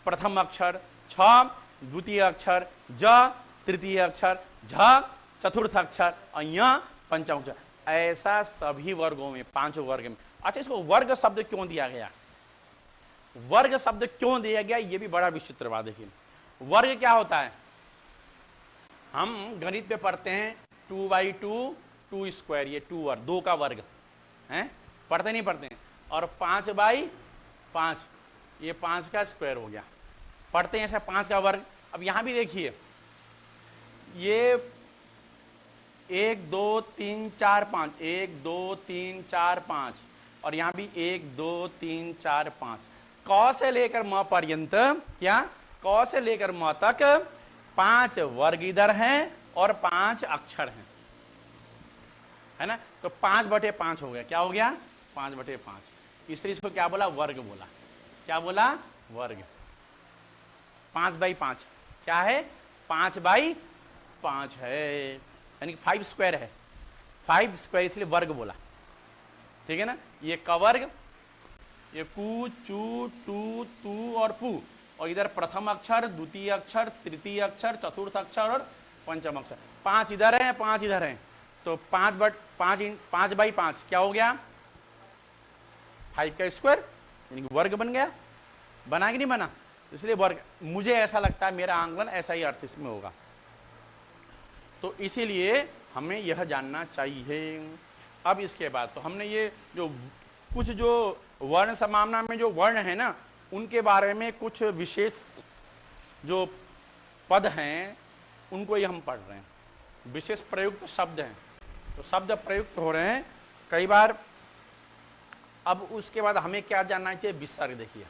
प्रथम अक्षर, छ द्वितीय अक्षर, ज तृतीय अक्षर, झ चतुर्थ अक्षर और य पंचम अक्षर। ऐसा सभी वर्गों में, पांचों वर्ग में। अच्छा, इसको वर्ग शब्द क्यों दिया गया? वर्ग शब्द क्यों दिया गया, ये भी बड़ा विचित्र बात। देखिए, वर्ग क्या होता है? हम गणित पे पढ़ते हैं 2/2 2 स्क्वायर, ये 2 वर्ग, 2 का वर्ग है, पढ़ते नहीं पढ़ते हैं। और 5/5, ये 5 का स्क्वायर हो गया, पढ़ते हैं ऐसा 5 का वर्ग। अब यहां भी देखिए, ये 1 2 3 4 5, 1 2 3 4 5, और यहां भी 1 2 3 4 5। क से लेकर म पर्यंत, क्या क से लेकर म तक 5 वर्ग इधर हैं और 5 अक्षर हैं, है ना। तो 5/5 हो गया। क्या हो गया? 5/5। इसलिए इसको क्या बोला? वर्ग बोला। क्या बोला? वर्ग। 5/5 क्या है? 5/5 है, यानी 5 स्क्वायर है, 5 स्क्वायर, इसलिए वर्ग बोला। ठीक है ना। ये क वर्ग, ये कु चू टू तू और पू, और इधर प्रथम अक्षर, द्वितीय अक्षर, तृतीय अक्षर, चतुर्थ अक्षर और पंचम अक्षर। 5 इधर है, 5 इधर है, तो 5/5 क्या हो गया? 5 का स्क्वायर, यानी कि वर्ग बन गया। बना कि नहीं बना? इसलिए वर्ग। मुझे ऐसा लगता है, मेरा आंकलन ऐसा ही अर्थ इसमें होगा। तो इसीलिए हमें यह जानना चाहिए। अब इसके बाद तो हमने ये जो कुछ जो वर्ण समामना में जो वर्ण है ना, उनके बारे में कुछ विशेष जो पद हैं उनको ही हम पढ़ रहे हैं। विशेष प्रयुक्त शब्द हैं, तो शब्द प्रयुक्त हो रहे हैं कई बार। अब उसके बाद हमें क्या जानना चाहिए? विसर्ग। देखिए,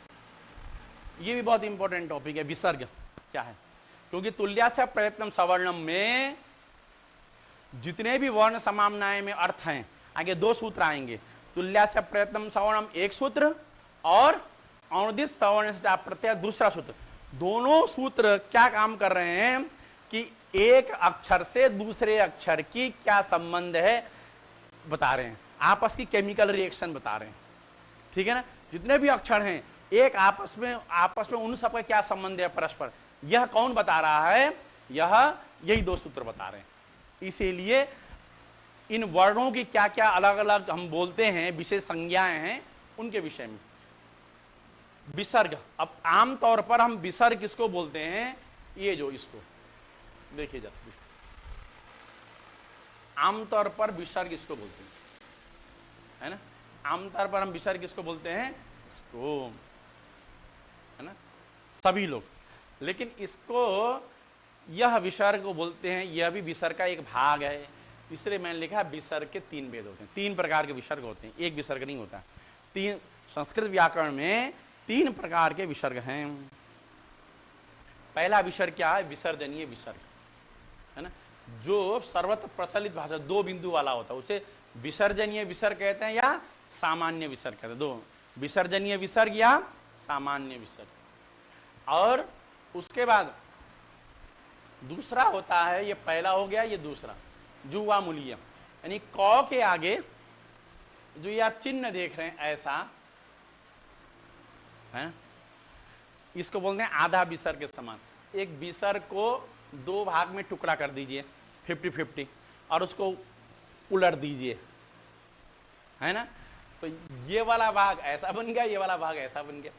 ये भी बहुत इंपॉर्टेंट टॉपिक है। विसर्ग क्या है? क्योंकि तुल्यास्य प्रयत्नम सवर्णम में जितने भी वर्ण समामनाएं में अर्थ हैं, आगे 2 सूत्र आएंगे। तुल्यास्य प्रयत्नम सवर्णम एक सूत्र, और अणुदित सवर्ण से प्रत्यय दूसरा सूत्र। दोनों सूत्र क्या काम कर रहे हैं कि एक अक्षर से दूसरे अक्षर की क्या संबंध है बता रहे हैं, आपस की केमिकल रिएक्शन बता रहे हैं। ठीक है ना। जितने भी अक्षर हैं, एक आपस में उन सबका क्या संबंध है परस्पर, यह कौन बता रहा है? यही 2 सूत्र बता रहे हैं। इसीलिए इन वर्णों की क्या क्या अलग अलग हम बोलते हैं, विशेष संज्ञाएं हैं, उनके विषय में। विसर्ग, अब आमतौर पर हम विसर्ग किसको बोलते हैं? ये जो इसको देखिए जरा, आमतौर पर विसर्ग इसको बोलते हैं, है ना। आमतौर पर हम विसर्ग किसको बोलते हैं? इसको, है ना, सभी लोग। लेकिन इसको, यह विसर्ग को बोलते हैं, यह भी विसर्ग का एक भाग है। इसलिए मैंने लिखा विसर्ग के 3 भेद होते हैं, 3 प्रकार के विसर्ग होते हैं, एक विसर्ग नहीं होता। 3 संस्कृत व्याकरण में 3 प्रकार के विसर्ग हैं। पहला विसर्ग क्या है? विसर्जनीय विसर्ग, है ना, जो सर्वत्र प्रचलित भाषा 2 बिंदु वाला होता है, उसे विसर्जनीय विसर्ग कहते हैं या सामान्य विसर्ग कहते हैं। 2, विसर्जनीय विसर्ग या सामान्य विसर्ग। और उसके बाद दूसरा होता है, ये पहला हो गया, ये दूसरा जुवामूलीय, यानी क के आगे जो ये आप चिन्ह देख रहे हैं ऐसा है, इसको बोलते हैं आधा विसर्ग के समान। एक विसर्ग को 2 भाग में टुकड़ा कर दीजिए 50-50, और उसको उलट दीजिए, है ना। तो ये वाला भाग ऐसा बन गया, ये वाला भाग ऐसा बन गया।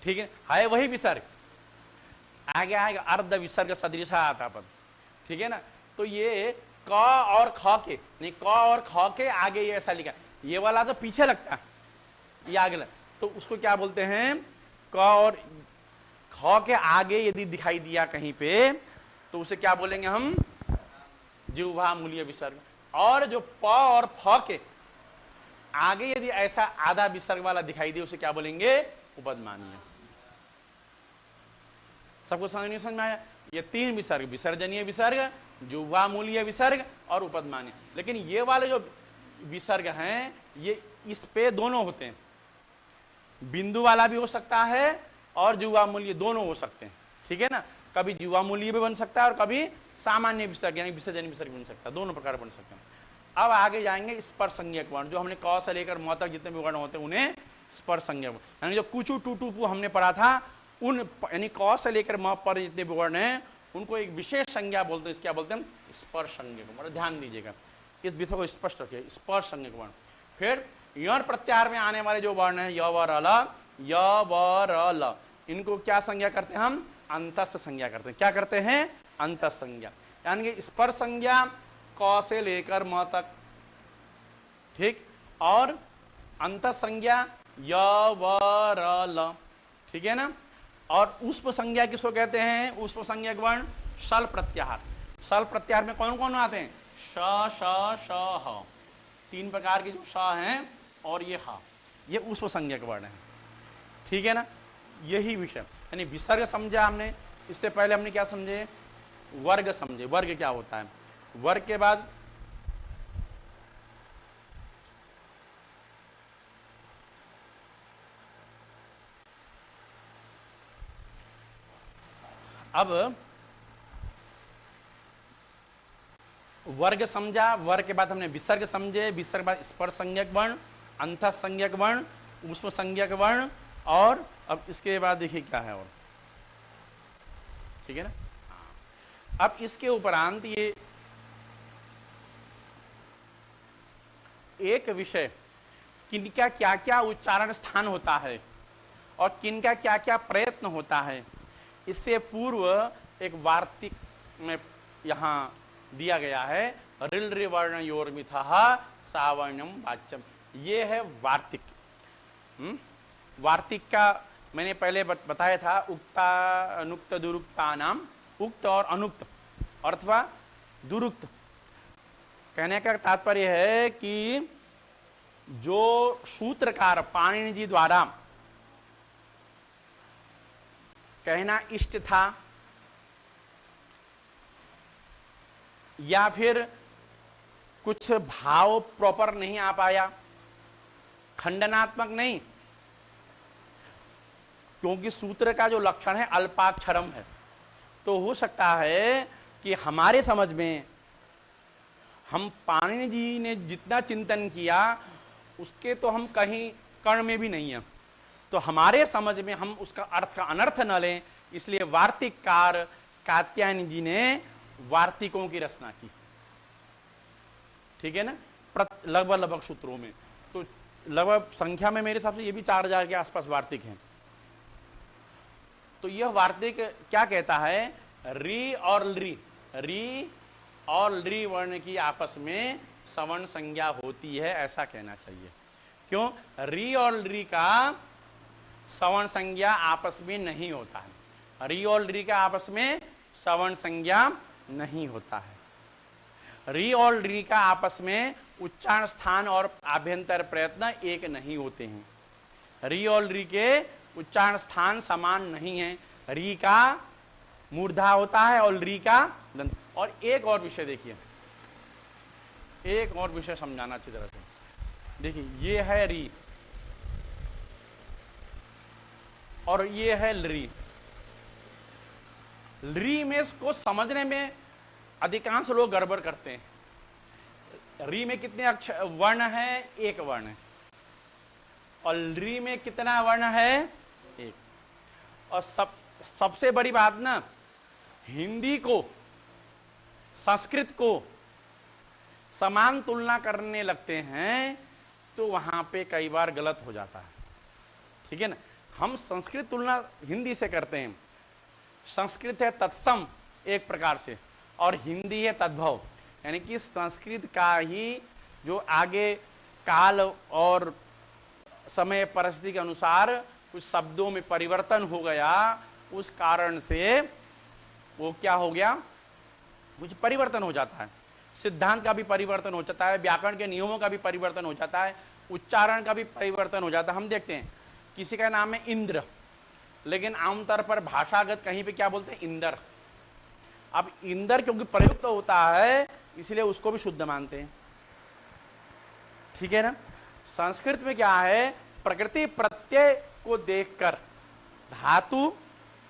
ठीक है वही विसर्ग। आगे आएगा अर्ध विसर्ग सदृश आता पद। ठीक है ना। तो ये क और ख के, नहीं, क और ख के आगे ये ऐसा लिखा, ये वाला तो पीछे लगता है, ये आगे लगता, तो उसको क्या बोलते हैं? क और ख के आगे यदि दिखाई दिया कहीं पे, तो उसे क्या बोलेंगे हम? जिह्वा मूलीय विसर्ग। और जो प और फ के आगे यदि ऐसा आधा विसर्ग वाला दिखाई दे, उसे क्या बोलेंगे? उपदमानीय। सबको समझ में आया? ये 3 विसर्ग, विसर्जनीय विसर्ग, जिह्वामूलीय विसर्ग और उपदमानीय। लेकिन ये वाले जो विसर्ग हैं, ये इस पे दोनों होते हैं, बिंदु वाला भी हो सकता है और जिह्वामूलीय, दोनों हो सकते हैं। ठीक है ना। कभी जिह्वामूलीय भी बन सकता है और कभी सामान्य विसर्ग यानी विसर्जनीय विसर्ग बन सकता है, दोनों प्रकार बन सकते हैं। अब आगे जाएंगे स्पर्श संज्ञक वर्ण, जो हमने क से लेकर म तक जितने भी वर्ण होते हैं उन्हें स्पर्श संज्ञा, यानी जो कुचू टूटू पू हमने पढ़ा था, उन यानी क से लेकर म पर जितने भी वर्ण हैं उनको एक विशेष संज्ञा बोलते हैं। क्या बोलते हैं? स्पर्श संज्ञक वर्ण। ध्यान दीजिएगा, इस विषय को स्पष्ट रखिए, स्पर्श संज्ञक वर्ण। फिर यण प्रत्याहार में आने वाले जो वर्ण है य व र ल, य व र ल, इनको क्या संज्ञा करते हैं? हम अंतस्थ संज्ञा करते हैं। क्या करते हैं? अंतस्थ संज्ञा, यानी कि स्पर्श संज्ञा क से लेकर म तक, ठीक, और अंतस्थ संज्ञा य व र ल, ठीक है ना। और उष्प संज्ञा किसको कहते हैं? उष्प संज्ञक वर्ण शल प्रत्याहार। शल प्रत्याहार में कौन कौन आते हैं? श श श ह, तीन प्रकार के जो श हैं और ये ह, ये उष्प संज्ञक वर्ण है, ठीक है ना। यही विषय, यानी विसर्ग समझा हमने। इससे पहले हमने क्या समझे? वर्ग समझे। वर्ग क्या होता है? वर्ग के बाद अब वर्ग समझा, वर्ग के बाद हमने विसर्ग समझे, विसर्ग के बाद स्पर्श संज्ञक वर्ण, अंतस्थ संज्ञक वर्ण, उष्म संज्ञक वर्ण, और अब इसके बाद देखिए क्या है और, ठीक है ना। अब इसके उपरांत ये एक विषय किनका क्या क्या उच्चारण स्थान होता है और किनका क्या क्या प्रयत्न होता है, इससे पूर्व एक वार्तिक में यहां दिया गया है। रिल रि वर्ण योर्मिथः सावर्ण्यम वाच्यम, ये है वार्तिक। वार्तिक का मैंने पहले बताया था, उक्ता अनुक्त दुरुक्ता नाम, उक्त और अनुक्त अथवा दुरुक्त। कहने का तात्पर्य है कि जो सूत्रकार पाणिनि जी द्वारा कहना इष्ट था या फिर कुछ भाव प्रॉपर नहीं आ पाया, खंडनात्मक नहीं, क्योंकि सूत्र का जो लक्षण है अल्पाक्षरम है, तो हो सकता है कि हमारे समझ में हम पाणिनि जी ने जितना चिंतन किया उसके तो हम कहीं कर्ण में भी नहीं है, तो हमारे समझ में हम उसका अर्थ का अनर्थ न लें, इसलिए वार्तिककार कात्यायनी जी ने वार्तिकों की रचना की, ठीक है ना, लगभग सूत्रों में। तो लगभग संख्या में मेरे हिसाब से ये भी 4000 के आसपास वार्तिक हैं। तो यह वार्तिक क्या कहता है? री और ली, री और ली वर्ण की आपस में सवर्ण संज्ञा होती है, ऐसा कहना चाहिए। क्यों? री और ली का सवर्ण संज्ञा आपस में नहीं होता है, री और ली का आपस में सवर्ण संज्ञा नहीं होता है। री और ली का आपस में उच्चारण स्थान और आभ्यंतर प्रयत्न एक नहीं होते हैं। री और ली के उच्चारण स्थान समान नहीं है, री का मूर्धा होता है और ली का दंत। और एक और विषय देखिए, एक और विषय समझाना अच्छी तरह से। देखिए ये है री और ये है ली। री में को समझने में अधिकांश लोग गड़बड़ करते हैं। री में कितने अक्षर वर्ण है? एक वर्ण है। और ली में कितना वर्ण है? एक। और सबसे बड़ी बात ना, हिंदी को संस्कृत को समान तुलना करने लगते हैं तो वहां पे कई बार गलत हो जाता है, ठीक है ना। हम संस्कृत तुलना हिंदी से करते हैं, संस्कृत है तत्सम एक प्रकार से और हिंदी है तद्भव, यानी कि संस्कृत का ही जो आगे काल और समय परिस्थिति के अनुसार कुछ शब्दों में परिवर्तन हो गया, उस कारण से वो क्या हो गया, कुछ परिवर्तन हो जाता है। सिद्धांत का भी परिवर्तन हो जाता है, व्याकरण के नियमों का भी परिवर्तन हो जाता है, उच्चारण का भी परिवर्तन हो जाता है। हम देखते हैं किसी का नाम है इंद्र, लेकिन आमतौर पर भाषागत कहीं पे क्या बोलते हैं? इंदर। अब इंदर क्योंकि प्रयुक्त होता है इसलिए उसको भी शुद्ध मानते हैं, ठीक है ना। संस्कृत में क्या है? प्रकृति प्रत्यय को देखकर धातु,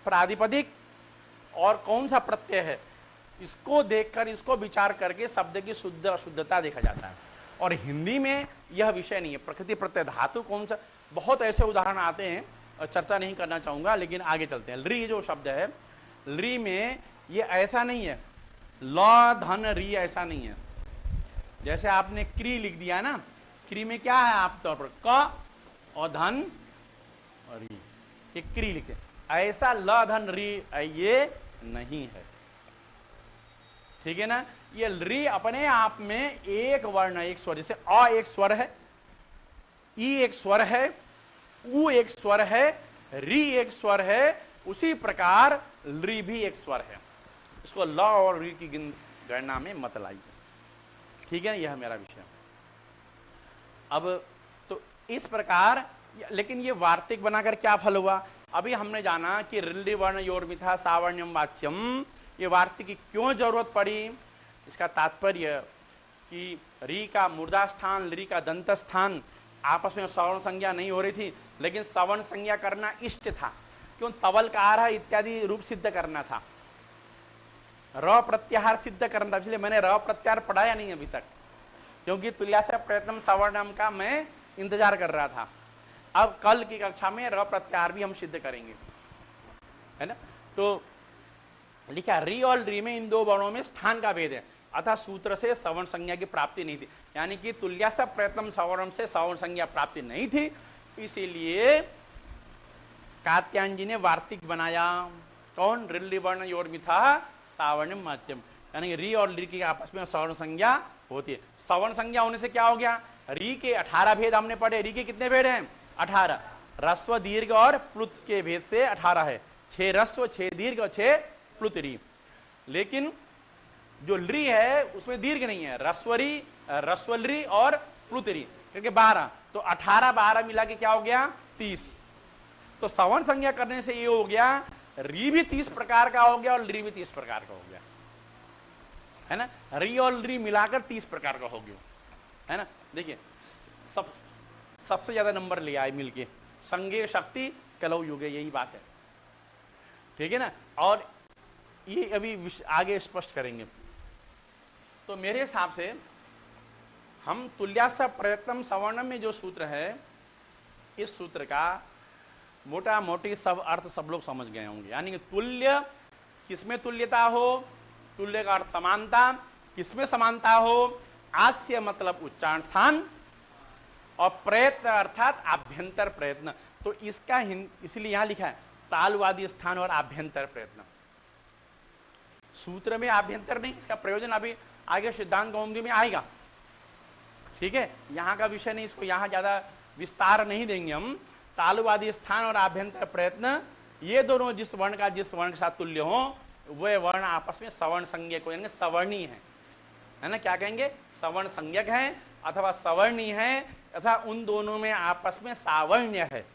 प्रातिपदिक और कौन सा प्रत्यय है, इसको देखकर, इसको विचार करके शब्द की शुद्धता देखा जाता है। और हिंदी में यह विषय नहीं है, प्रकृति प्रत्यय धातु कौन सा, बहुत ऐसे उदाहरण आते हैं, चर्चा नहीं करना चाहूंगा, लेकिन आगे चलते हैं। री जो शब्द है, री में ये ऐसा नहीं है ल धन री, ऐसा नहीं है। जैसे आपने क्री लिख दिया ना, क्री में क्या है आप तौर पर क और धन और री, ये क्री लिखे, ऐसा ल धन री ये नहीं है, ठीक है ना। ये री अपने आप में एक वर्ण है, एक स्वर, जैसे अ एक स्वर है, ई एक स्वर है, उ एक स्वर है, री एक स्वर है, उसी प्रकार री भी एक स्वर है। इसको ल और री की गणना में मत लाइए, ठीक है, यह मेरा विषय। अब तो इस प्रकार, लेकिन ये वार्तिक बनाकर क्या फल हुआ? अभी हमने जाना कि रिल्ली वर्ण योर्मिथा सावर्ण्यम वाच्यम, ये वार्तिक की क्यों जरूरत पड़ी। इसका तात्पर्य कि री का मूर्धा स्थान, री का दंत स्थान आपस में सवर्ण संज्ञा नहीं हो रही थी, लेकिन सवर्ण संज्ञा करना इष्ट था, क्यों? तवल कार इत्यादि रूप सिद्ध करना था, र प्रत्याहार सिद्ध करना था, इसलिए मैंने र प्रत्याहार पढ़ाया नहीं अभी तक, क्योंकि तुल्यास्य प्रयत्नम सवर्णम का मैं इंतजार कर रहा था। अब कल की कक्षा में र प्रत्याहार भी हम सिद्ध करेंगे, है ना। तो लिखा री और री में इन दो वर्णों में स्थान का भेद है, अतः सूत्र से सवर्ण संज्ञा की प्राप्ति नहीं थी, यानी कि तुल्यास्य प्रयत्नम सवर्णम से सवर्ण संज्ञा प्राप्ति नहीं थी, इसीलिए कात्यायन जी ने वार्तिक बनाया। कौन? रिल्ली वर्ण योर्मिथा सावर्ण्यम वाच्यम, यानी री और री की आपस में सवर्ण संज्ञा होती है। सवर्ण संज्ञा होने से क्या हो गया? री के 18 भेद हमने पढ़े, री के कितने भेद हैं? 18। रस्व दीर्घ और प्लुत के भेद से 18 है, 6 रस्व 6 दीर्घ और 6 प्लुत री। लेकिन जो ली है उसमें दीर्घ नहीं है, रस्वरी, रस्वलरी और प्लुतरी, क्योंकि 12, तो 18 12 मिला के क्या हो गया? 30। तो सवर्ण संज्ञा करने से ये हो गया, री भी 30 प्रकार का हो गया और ली भी 30 प्रकार का हो गया, है ना। री और ली मिलाकर 30 प्रकार का हो गया, है ना। देखिए सबसे ज्यादा नंबर ले आए मिलके, संज्ञेय शक्ति कलौ युगे, यही बात है, ठीक है ना। और ये अभी आगे स्पष्ट करेंगे। तो मेरे हिसाब से हम तुल्यास्य प्रयत्नम सवर्णम में जो सूत्र है, इस सूत्र का मोटा मोटी सब अर्थ सब लोग समझ गए होंगे। यानी कि तुल्य किसमें तुल्यता हो, तुल्य का अर्थ समानता, किसमें समानता हो? आस्य मतलब उच्चारण स्थान, और प्रयत्न अर्थात आभ्यंतर प्रयत्न। तो इसका इसलिए यहां लिखा है तालुवादी स्थान और आभ्यंतर प्रयत्न। सूत्र में आभ्यंतर नहीं, इसका प्रयोजन अभी आगे सिद्धांत कौमुदी में आएगा, ठीक है, यहां का विषय नहीं, इसको यहां ज्यादा विस्तार नहीं देंगे हम। तालुवादी स्थान और आभ्यंतर प्रयत्न, ये दोनों जिस वर्ण का जिस वर्ण के साथ तुल्य हो, वह वर्ण आपस में सवर्ण संज्ञक हो, यानी सवर्णी है ना। क्या कहेंगे? सवर्ण संज्ञक है अथवा सवर्णी है, तथा उन दोनों में आपस में सावर्ण्य है,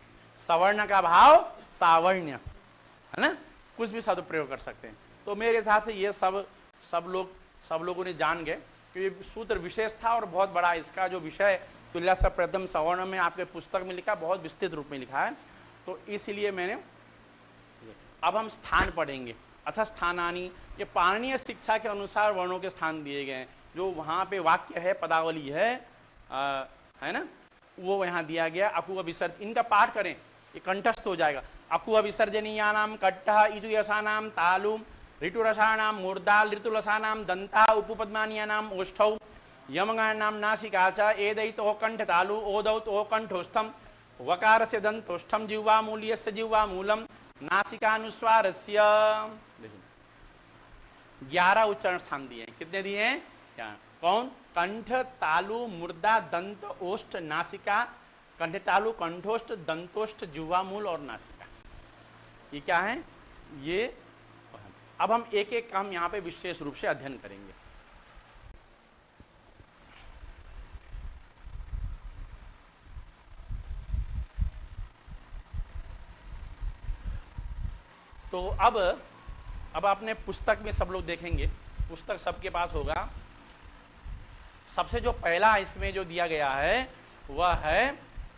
सवर्ण का भाव सावर्ण्य, है ना। कुछ भी शब्द प्रयोग कर सकते हैं। तो मेरे हिसाब से ये सब लोगों ने जान गए कि ये सूत्र विशेष था और बहुत बड़ा, इसका जो विषय तुल्यास्य प्रयत्नम सवर्ण में आपके पुस्तक में लिखा, बहुत विस्तृत रूप में लिखा है। तो इसलिए मैंने, अब हम स्थान पढ़ेंगे। अथ स्थानानि, ये पाणिनीय शिक्षा के अनुसार वर्णों के स्थान दिए गए हैं, जो वहाँ पे वाक्य है, पदावली है ना, वो यहाँ दिया गया। अकुह विसर्ज, इनका पाठ करें, ये कंठस्थ हो जाएगा। अकुह विसर्जनीयानाम कट्टः इजु यशानाम तालु ऋतुरसानाम मूर्धा ऋतुलसानाम दंता उपपद्मानीयानाम ओष्ठौ यमगानाम नासिका च एदैतो कंठ तालु ओदौतो कंठोस्थम वकारस्य दंतोष्ठम जिह्वा मूल्यस्य जिह्वा मूलम नासिकानुस्वारस्य। देखिए 11 उच्चारण स्थान दिए हैं। कितने दिए हैं? क्या? कौन? कंठ, तालु, मूर्धा, दंत, ओष्ठ, नासिका। कंठ, तालु, कंठोष्ठ, दंतोष्ठ, जिह्वा मूल और नासिका, ये क्या है? ये अब हम एक एक काम यहाँ पे विशेष रूप से अध्ययन करेंगे। तो अब आपने पुस्तक में सब लोग देखेंगे, पुस्तक सबके पास होगा। सबसे जो पहला इसमें जो दिया गया है वह है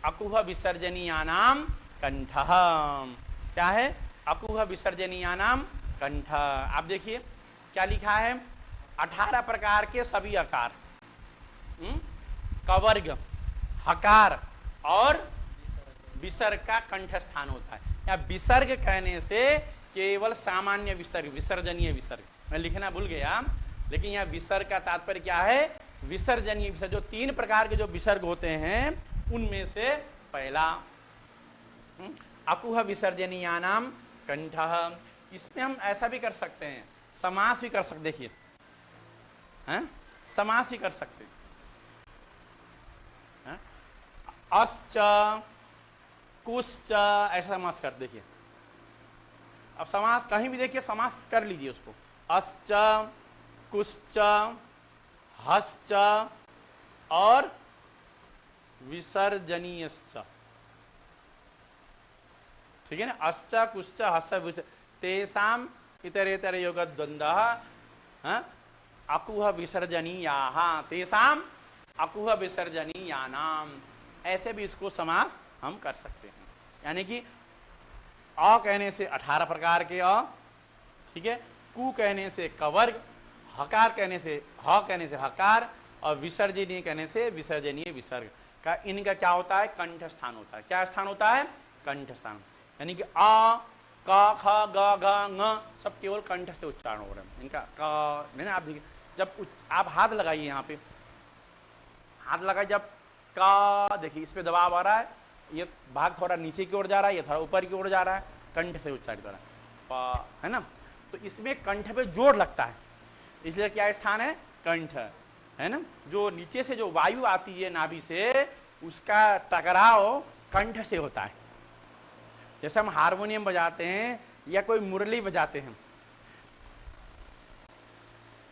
अकुह विसर्जनीयानाम कंठः। क्या है? अकुह विसर्जनीयानाम कंठ। आप देखिए क्या लिखा है? 18 प्रकार के सभी आकार, कवर्ग, हकार और विसर्ग का कंठ स्थान होता है। या विसर्ग कहने से केवल सामान्य विसर्ग, विसर्जनीय विसर्ग, मैं लिखना भूल गया, लेकिन यह विसर्ग का तात्पर्य क्या है, विसर्जनीय विसर्ग। जो 3 प्रकार के जो विसर्ग होते हैं उनमें से पहला अकुह विसर्जनीयानाम कंठः। इसमें हम ऐसा भी कर सकते हैं, समास भी कर सकते, देखिए समास भी कर सकते हैं, अस्च कुश्च, ऐसा समास कर, देखिए अब समास कहीं भी देखिए समास कर लीजिए उसको, अस्च कुश्च हश्च और विसर्जनीयश्च, ठीक है ना। अस्च कुश्च हश्च तेषाम इतरेतर योग द्वंद्वः अकुह विसर्जनीयाः तेषाम अकुह विसर्जनीयानाम, ऐसे भी इसको समास हम कर सकते हैं। यानी कि अ कहने से 18 प्रकार के अ, ठीक है, कु कहने से कवर्ग, हकार कहने से ह कहने से हकार, और विसर्जनीय कहने से विसर्जनीय विसर्ग का इनका क्या होता है, कंठ स्थान होता है। क्या स्थान होता है, कंठ स्थान। यानी कि अ क ख ग घ ङ सब केवल कंठ से उच्चारण हो रहे हैं इनका। क नहीं ना, आप देखिए जब आप हाथ लगाइए, यहाँ पे हाथ लगाइए, जब का देखिए इस पे दबाव आ रहा है, ये भाग थोड़ा नीचे की ओर जा रहा है, ये थोड़ा ऊपर की ओर जा रहा है, कंठ से उच्चारित हो रहा है, प, है ना। तो इसमें कंठ पे जोर लगता है, इसलिए क्या स्थान है, कंठ, है ना। जो नीचे से जो वायु आती है नाभि से, उसका टकराव कंठ से होता है। जैसे हम हारमोनियम बजाते हैं या कोई मुरली बजाते हैं,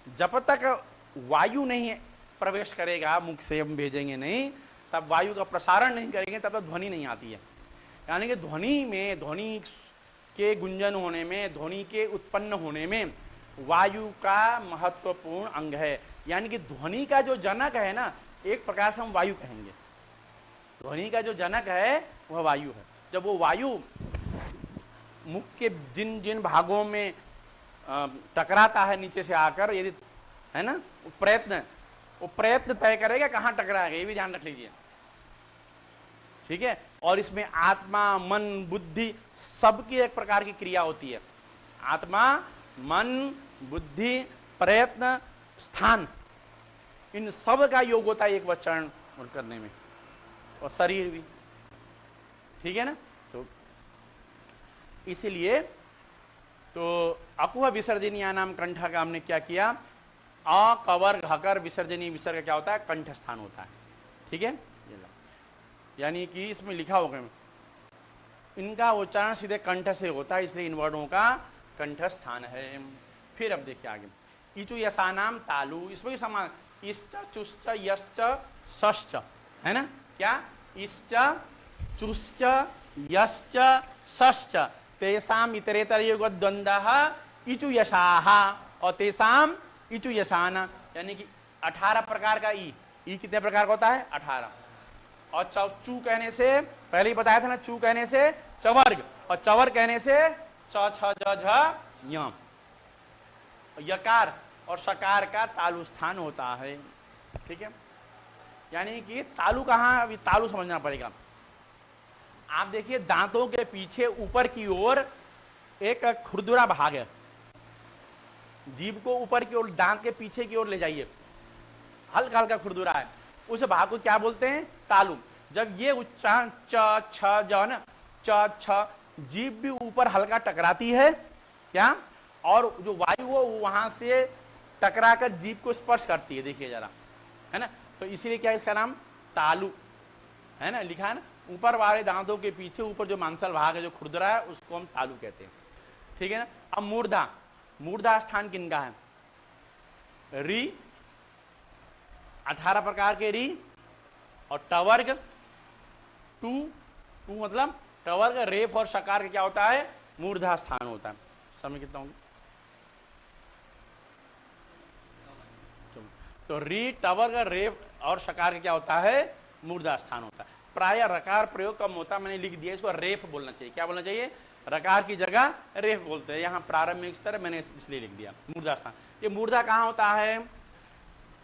जब तक वायु नहीं प्रवेश करेगा, मुख से हम भेजेंगे नहीं, तब वायु का प्रसारण नहीं करेंगे, तब तक ध्वनि नहीं आती है। यानी कि ध्वनि में, ध्वनि के गुंजन होने में, ध्वनि के उत्पन्न होने में वायु का महत्वपूर्ण अंग है। यानी कि ध्वनि का जो जनक है ना, एक प्रकार से हम वायु कहेंगे, ध्वनि का जो जनक है वह वायु है। जब वो वायु मुख के जिन जिन भागों में टकराता है नीचे से आकर, यदि है ना, वो प्रयत्न तय करेगा कहाँ टकराएगा, ये भी ध्यान रख लीजिए, ठीक है। और इसमें आत्मा, मन, बुद्धि सबकी एक प्रकार की क्रिया होती है। आत्मा, मन, बुद्धि, प्रयत्न, स्थान, इन सब का योग होता है एक उच्चारण करने में, और शरीर भी, ठीक है ना। तो इसीलिए तो अकुह विसर्जनीयानाम कंठ का हमने क्या किया, अ कवर्ग हकर विसर्जनीय विसर्ग क्या होता है, कंठ स्थान होता है, ठीक है। यानी कि इसमें लिखा होगा इनका उच्चारण सीधे कंठ से होता है, इसलिए इन वर्णों का कंठ स्थान है। फिर अब देखिए आगे, इचु यशानाम तालु, इसमें भी समान, इश्च चुश्च यश्च शश्च, है ना, क्या, इश्च चुश्च यश्च शश्च तेषाम इतरेतर योग द्वंद्वः इचु यशाः और तेषाम इचु यशान। यानी कि 18 प्रकार का ई कितने प्रकार का होता है, 18। और चू कहने से, पहले ही बताया था ना, चू कहने से चवर्ग, और चवर कहने से च छ ज झ य। यकार और शकार का तालु स्थान होता है, ठीक है। यानी कि तालु कहाँ, अभी तालु समझना पड़ेगा। आप देखिए दांतों के पीछे ऊपर की ओर एक खुरदुरा भाग है, जीभ को ऊपर की ओर, दांत के पीछे की ओर ले जाइए, हल्का हल्का खुरदुरा है, उस भाग को क्या बोलते हैं, तालु। जब ये उच्चारण च छ ज ना, च छ, जीभ भी ऊपर हल्का टकराती है क्या, और जो वायु वो वहां से टकराकर जीभ को स्पर्श करती है, देखिए जरा, है ना। तो इसीलिए क्या इसका नाम तालु है ना, लिखा है ना, ऊपर वाले दांतों के पीछे ऊपर जो मांसल भाग है, जो खुरदरा है, उसको हम तालु कहते हैं, ठीक है ना। अब मूर्धा, मूर्धा स्थान किनका है, री, 18 प्रकार के री, और टवर्ग टू, टू मतलब टवर्ग, रेफ और शकार का क्या होता है, मूर्धा स्थान होता है। समय कितना होगा, तो री, टवर्ग, रेफ और शकार का क्या होता है, मूर्धा स्थान होता है। प्राय रकार प्रयोग कम होता है, मैंने लिख दिया इसको रेफ बोलना चाहिए, क्या बोलना चाहिए, रकार की जगह रेफ बोलते हैं, यहाँ प्रारंभिक स्तर मैंने इसलिए लिख दिया मूर्धा स्थान। ये मूर्धा कहाँ होता है,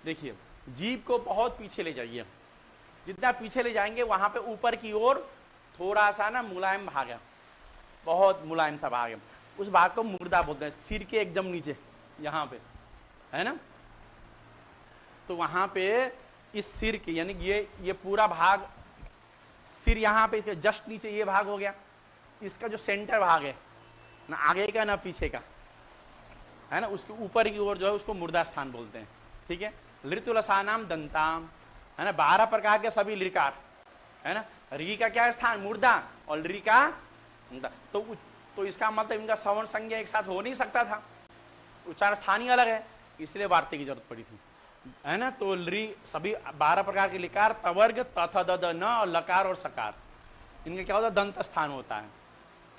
देखिए जीभ को बहुत पीछे ले जाइए, जितना पीछे ले जाएंगे वहां पे ऊपर की ओर थोड़ा सा ना मुलायम भाग है, बहुत मुलायम सा भाग है, उस भाग को मुर्दा बोलते हैं, सिर के एकदम नीचे यहाँ पे, है ना। तो वहां पे इस सिर के यानी ये पूरा भाग, सिर यहाँ पे इसके जस्ट नीचे ये भाग हो गया, इसका जो सेंटर भाग है ना आगे का ना पीछे का, है ना, उसके ऊपर की ओर जो है उसको मुर्दा स्थान बोलते हैं। ठीक है, लृतुलसानाम दंताम, है ना, 12 प्रकार के सभी लिकार, है ना, री का क्या स्थान मुर्दा और री का तो इसका मतलब इनका सवर्ण संज्ञा एक साथ हो नहीं सकता था, उच्चारण स्थान ही अलग है, इसलिए वार्ते की जरूरत पड़ी थी, है ना। तो ली सभी 12 प्रकार के लिकार, तवर्ग, तथ, द, न और लकार और सकार, इनका क्या होता है दंत स्थान होता है।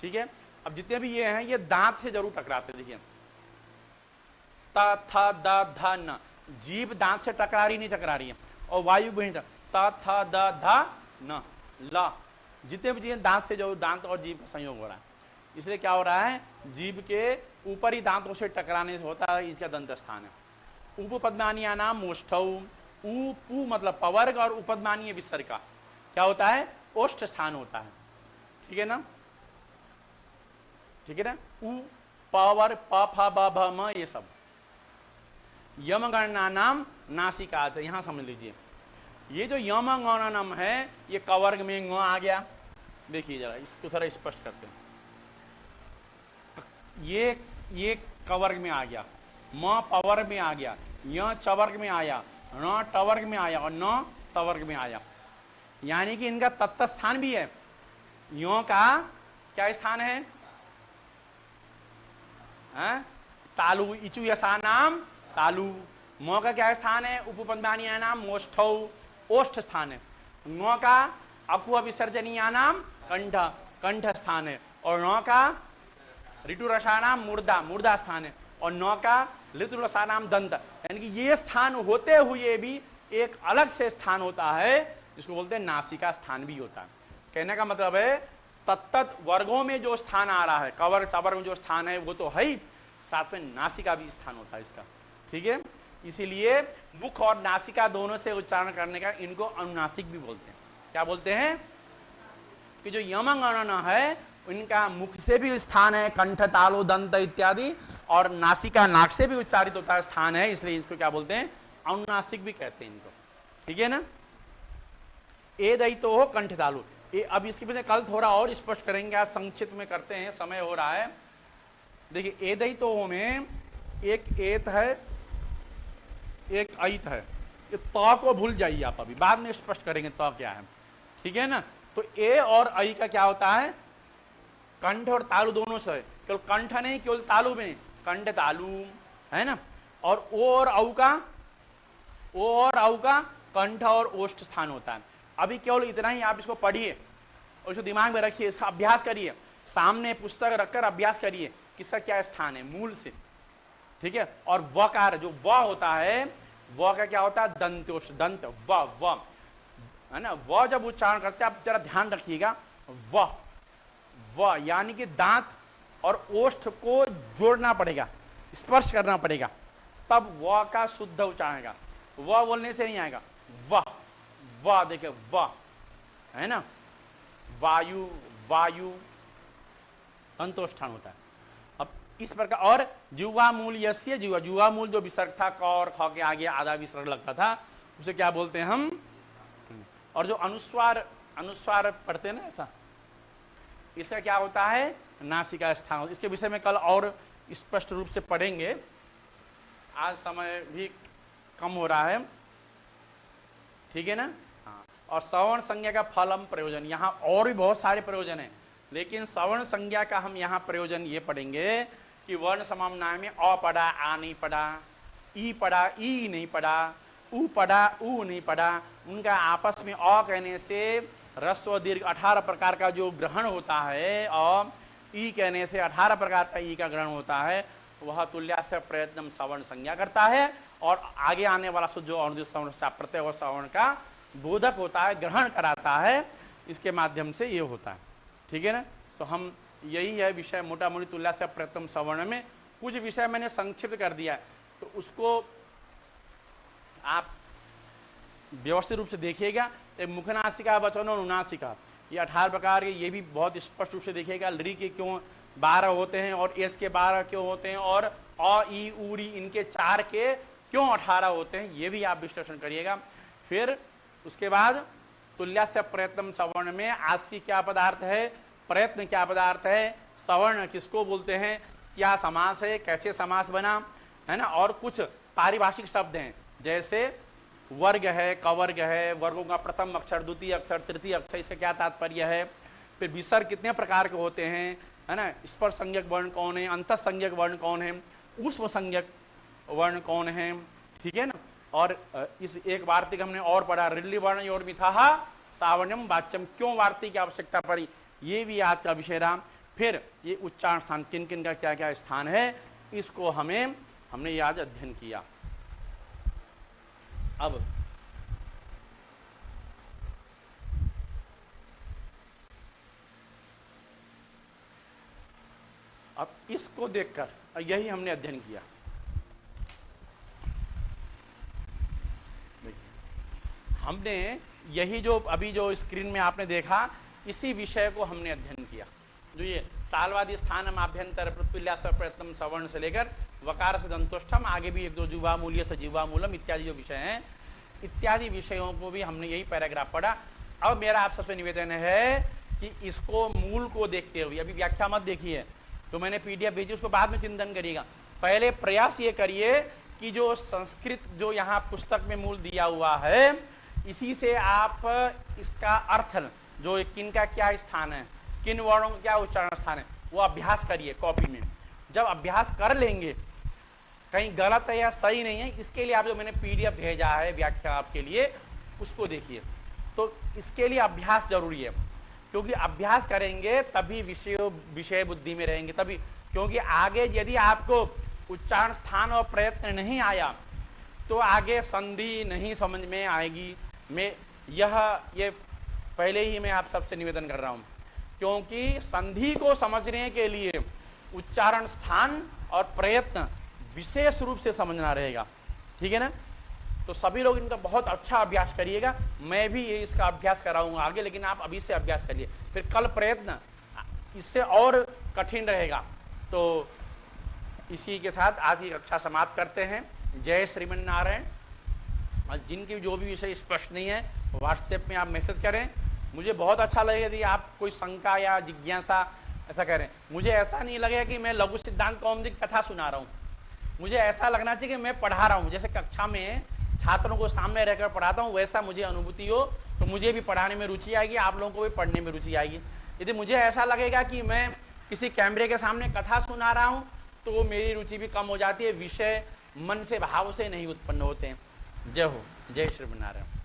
ठीक है, अब जितने भी ये हैं ये दांत से जरूर टकराते, देखिए त थ द ध न, जीभ दांत से टकरा रही नहीं टकरा रही है, और वायु भी त थ द ध न ल, जितने भी चीजें दांत से जो दांत और जीभ का संयोग हो रहा है, इसलिए क्या हो रहा है जीभ के ऊपरी दांतों से टकराने से होता है, इसका दंत स्थान है। उपपद्मानीय नाम मोष्ठौ, पू मतलब पवर्ग और उपपद्मानीय विसर्ग का क्या होता है ओष्ठ स्थान होता है। ठीक है ना, ठीक है ना, उ पावर प फ ब भ म ये सब। यम गणना नाम नासिका, यहां समझ लीजिए ये जो यम गणनम है ये कवर्ग में ङ आ गया, देखिए जरा इसको थोड़ा स्पष्ट करते हैं, ये कवर्ग में आ गया, म पवर्ग में आ गया, य चवर्ग में आया, न टवर्ग में आया और न तवर्ग में आया, यानी कि इनका तत्त स्थान भी है। यो का क्या स्थान है, तालु, इचु यसा नाम तालु। मो का क्या स्थान है, उपपद्मानीय नाम मोष्ठौ, ओष्ठ स्थान है। नो का अकुह विसर्जनीय नाम कंठ, कंठ स्थान है। और नौ का ऋतु रसा नाम मुर्दा, मुर्दा स्थान है। और नौ का ऋतु रसा नाम दंत, यानी कि ये स्थान होते हुए भी एक अलग से स्थान होता है जिसको बोलते हैं नासिका स्थान भी होता है। कहने का मतलब है तत्त वर्गों में जो स्थान आ रहा है, कवर चवर में जो स्थान है वो तो है ही, साथ में नासिका भी स्थान होता है इसका। ठीक है, इसीलिए मुख और नासिका दोनों से उच्चारण करने का इनको अनुनासिक भी बोलते हैं। क्या बोलते हैं कि जो यमगणना है इनका मुख से भी स्थान है, कंठ, तालु, दंत इत्यादि, और नासिका नाक से भी उच्चारित होता है स्थान है, इसलिए इसको क्या बोलते हैं अनुनासिक भी कहते हैं इनको। ठीक है ना, ए दई तो हो कंठ तालु। अब इसके पीछे कल थोड़ा और स्पष्ट करेंगे, आज संक्षिप्त में करते हैं, समय हो रहा है। देखिए ए दई तो हो में एक एत है एक ऐत है, ये त को भूल जाइए आप, अभी बाद में स्पष्ट करेंगे त क्या है। ठीक है ना, तो ए और ऐ का क्या होता है कंठ और तालु दोनों से, केवल कंठ नहीं केवल तालु में, कंठ तालु, है ना। और ओ और औ का कंठ और ओष्ठ स्थान होता है। अभी केवल इतना ही आप इसको पढ़िए और इसको दिमाग में रखिए, इसका अभ्यास करिए, सामने पुस्तक रखकर अभ्यास करिए किसका क्या स्थान है मूल से। ठीक है, और वकार जो व होता है, व का क्या होता है दंत्योष्ठ, दंत व, है ना। व जब उच्चारण करते हैं आप जरा ध्यान रखिएगा, व यानी कि दांत और ओष्ठ को जोड़ना पड़ेगा, स्पर्श करना पड़ेगा, तब व का शुद्ध उच्चारण आएगा। व बोलने से नहीं आएगा, व देखिए व, है ना, वायु, वायु अंतोष्ठान होता है। अब इस प्रकार, और जुवा मूल यस्य, जुवा मूल जो विसर्ग था क और ख के आगे आधा विसर्ग लगता था उसे क्या बोलते हैं हम। और जो अनुस्वार पढ़ते हैं ना ऐसा, इसका क्या होता है नासिका स्थान। इसके विषय में कल और स्पष्ट रूप से पढ़ेंगे, आज समय भी कम हो रहा है। ठीक है ना, हाँ। और सवर्ण संज्ञा का फलम प्रयोजन, यहाँ और भी बहुत सारे प्रयोजन हैं, लेकिन सवर्ण संज्ञा का हम यहाँ प्रयोजन ये पढ़ेंगे कि वर्ण समाम्नाय में अ पढ़ा, आ नहीं पढ़ा, ई पढ़ा, ई नहीं पढ़ा, उ पढ़ा, उ नहीं पढ़ा, उनका आपस में अ कहने से ह्रस्व दीर्घ 18 प्रकार का जो ग्रहण होता है, और ई कहने से 18 प्रकार का ई का ग्रहण होता है, वह तुल्यास्य प्रयत्नम सवर्ण संज्ञा करता है। और आगे आने वाला जो अनुदित सवर्ण से प्रत्यय और सवर्ण का बोधक होता है, ग्रहण कराता है, इसके माध्यम से ये होता है। ठीक है ना, तो हम यही है विषय मोटा मोटी तुल्यास्य प्रयत्नम सवर्ण में। कुछ विषय मैंने संक्षिप्त कर दिया है, तो उसको आप व्यवस्थित रूप से देखिएगा। मुखनासिका, वचन और अनुनासिका, ये 18 प्रकार के, ये भी बहुत स्पष्ट रूप से देखिएगा। ली के क्यों 12 होते हैं और एस के 12 क्यों होते हैं, और अ ई उ री इनके 4 के क्यों 18 होते हैं, ये भी आप विश्लेषण करिएगा। फिर उसके बाद तुल्यस्य प्रयत्नम सवर्ण में आसी क्या पदार्थ है, प्रयत्न क्या पदार्थ है, सवर्ण किसको बोलते हैं, क्या समास है, कैसे समास बना, है ना। और कुछ पारिभाषिक शब्द हैं, जैसे वर्ग है, कवर्ग है, वर्गों का प्रथम अक्षर, द्वितीय अक्षर, तृतीय अक्षर, इसका क्या तात्पर्य है। फिर विसर्ग कितने प्रकार के होते हैं, है ना। स्पर्श संज्ञक वर्ण कौन है, अंतः संज्ञक वर्ण कौन है, ऊष्म संज्ञक वर्ण कौन है, ठीक है ना। और इस एक वार्तिक हमने और पढ़ा, रिल्ली वर्ण और मिथाहा सावर्ण्यम वाच्यम, क्यों वार्तिक की आवश्यकता पड़ी, ये भी आज का विषय रहा। फिर ये उच्चारण स्थान किन किन का क्या क्या स्थान है, इसको हमने ये आज अध्ययन किया। अब इसको देखकर यही हमने अध्ययन किया। हमने यही जो अभी जो स्क्रीन में आपने देखा, इसी विषय को हमने अध्ययन किया। जो ये तालवादी स्थानम आभ्यंतर पृथ्वील्या प्रयत्नम सवर्ण से लेकर वकार से दंतोष्ठम, आगे भी एक दो जुवा मूल्य से जीवा मूलम इत्यादि जो विषय हैं, इत्यादि विषयों को भी हमने यही पैराग्राफ पढ़ा। अब मेरा आप सबसे निवेदन है कि इसको मूल को देखते हुए, अभी व्याख्या मत देखिए, तो मैंने पीडीएफ भेजी उसको बाद में चिंतन करिएगा। पहले प्रयास ये करिए कि जो संस्कृत जो यहाँ पुस्तक में मूल दिया हुआ है, इसी से आप इसका अर्थ, जो किन का क्या स्थान है, किन वर्णों का क्या उच्चारण स्थान है, वो अभ्यास करिए कॉपी में। जब अभ्यास कर लेंगे, कहीं गलत है या सही नहीं है, इसके लिए आप जो मैंने पीडीएफ भेजा है व्याख्या आपके लिए, उसको देखिए। तो इसके लिए अभ्यास जरूरी है, क्योंकि अभ्यास करेंगे तभी विषय बुद्धि में रहेंगे, तभी। क्योंकि आगे यदि आपको उच्चारण स्थान और प्रयत्न नहीं आया, तो आगे संधि नहीं समझ में आएगी। ये पहले ही मैं आप सबसे निवेदन कर रहा हूं, क्योंकि संधि को समझने के लिए उच्चारण स्थान और प्रयत्न विशेष रूप से समझना रहेगा, ठीक है ना। तो सभी लोग इनका बहुत अच्छा अभ्यास करिएगा। मैं भी ये इसका अभ्यास कराऊंगा आगे, लेकिन आप अभी से अभ्यास करिए। फिर कल प्रयत्न इससे और कठिन रहेगा। तो इसी के साथ आज की कक्षा समाप्त करते हैं। जय श्रीमन नारायण। और जिनकी जो भी विषय स्पष्ट नहीं है, व्हाट्सएप में आप मैसेज करें। मुझे बहुत अच्छा लगेगा यदि आप कोई शंका या जिज्ञासा ऐसा करें। मुझे ऐसा नहीं लगेगा कि मैं लघु सिद्धांत कौमुदी की कथा सुना रहा हूँ, मुझे ऐसा लगना चाहिए कि मैं पढ़ा रहा हूँ। जैसे कक्षा में छात्रों को सामने रहकर पढ़ाता हूँ, वैसा मुझे अनुभूति हो, तो मुझे भी पढ़ाने में रुचि आएगी, आप लोगों को भी पढ़ने में रुचि आएगी। यदि मुझे ऐसा लगेगा कि मैं किसी कैमरे के सामने कथा सुना रहा हूँ, तो मेरी रुचि भी कम हो जाती है, विषय मन से भाव से नहीं उत्पन्न होते हैं। जय हो, जय श्री नारायण।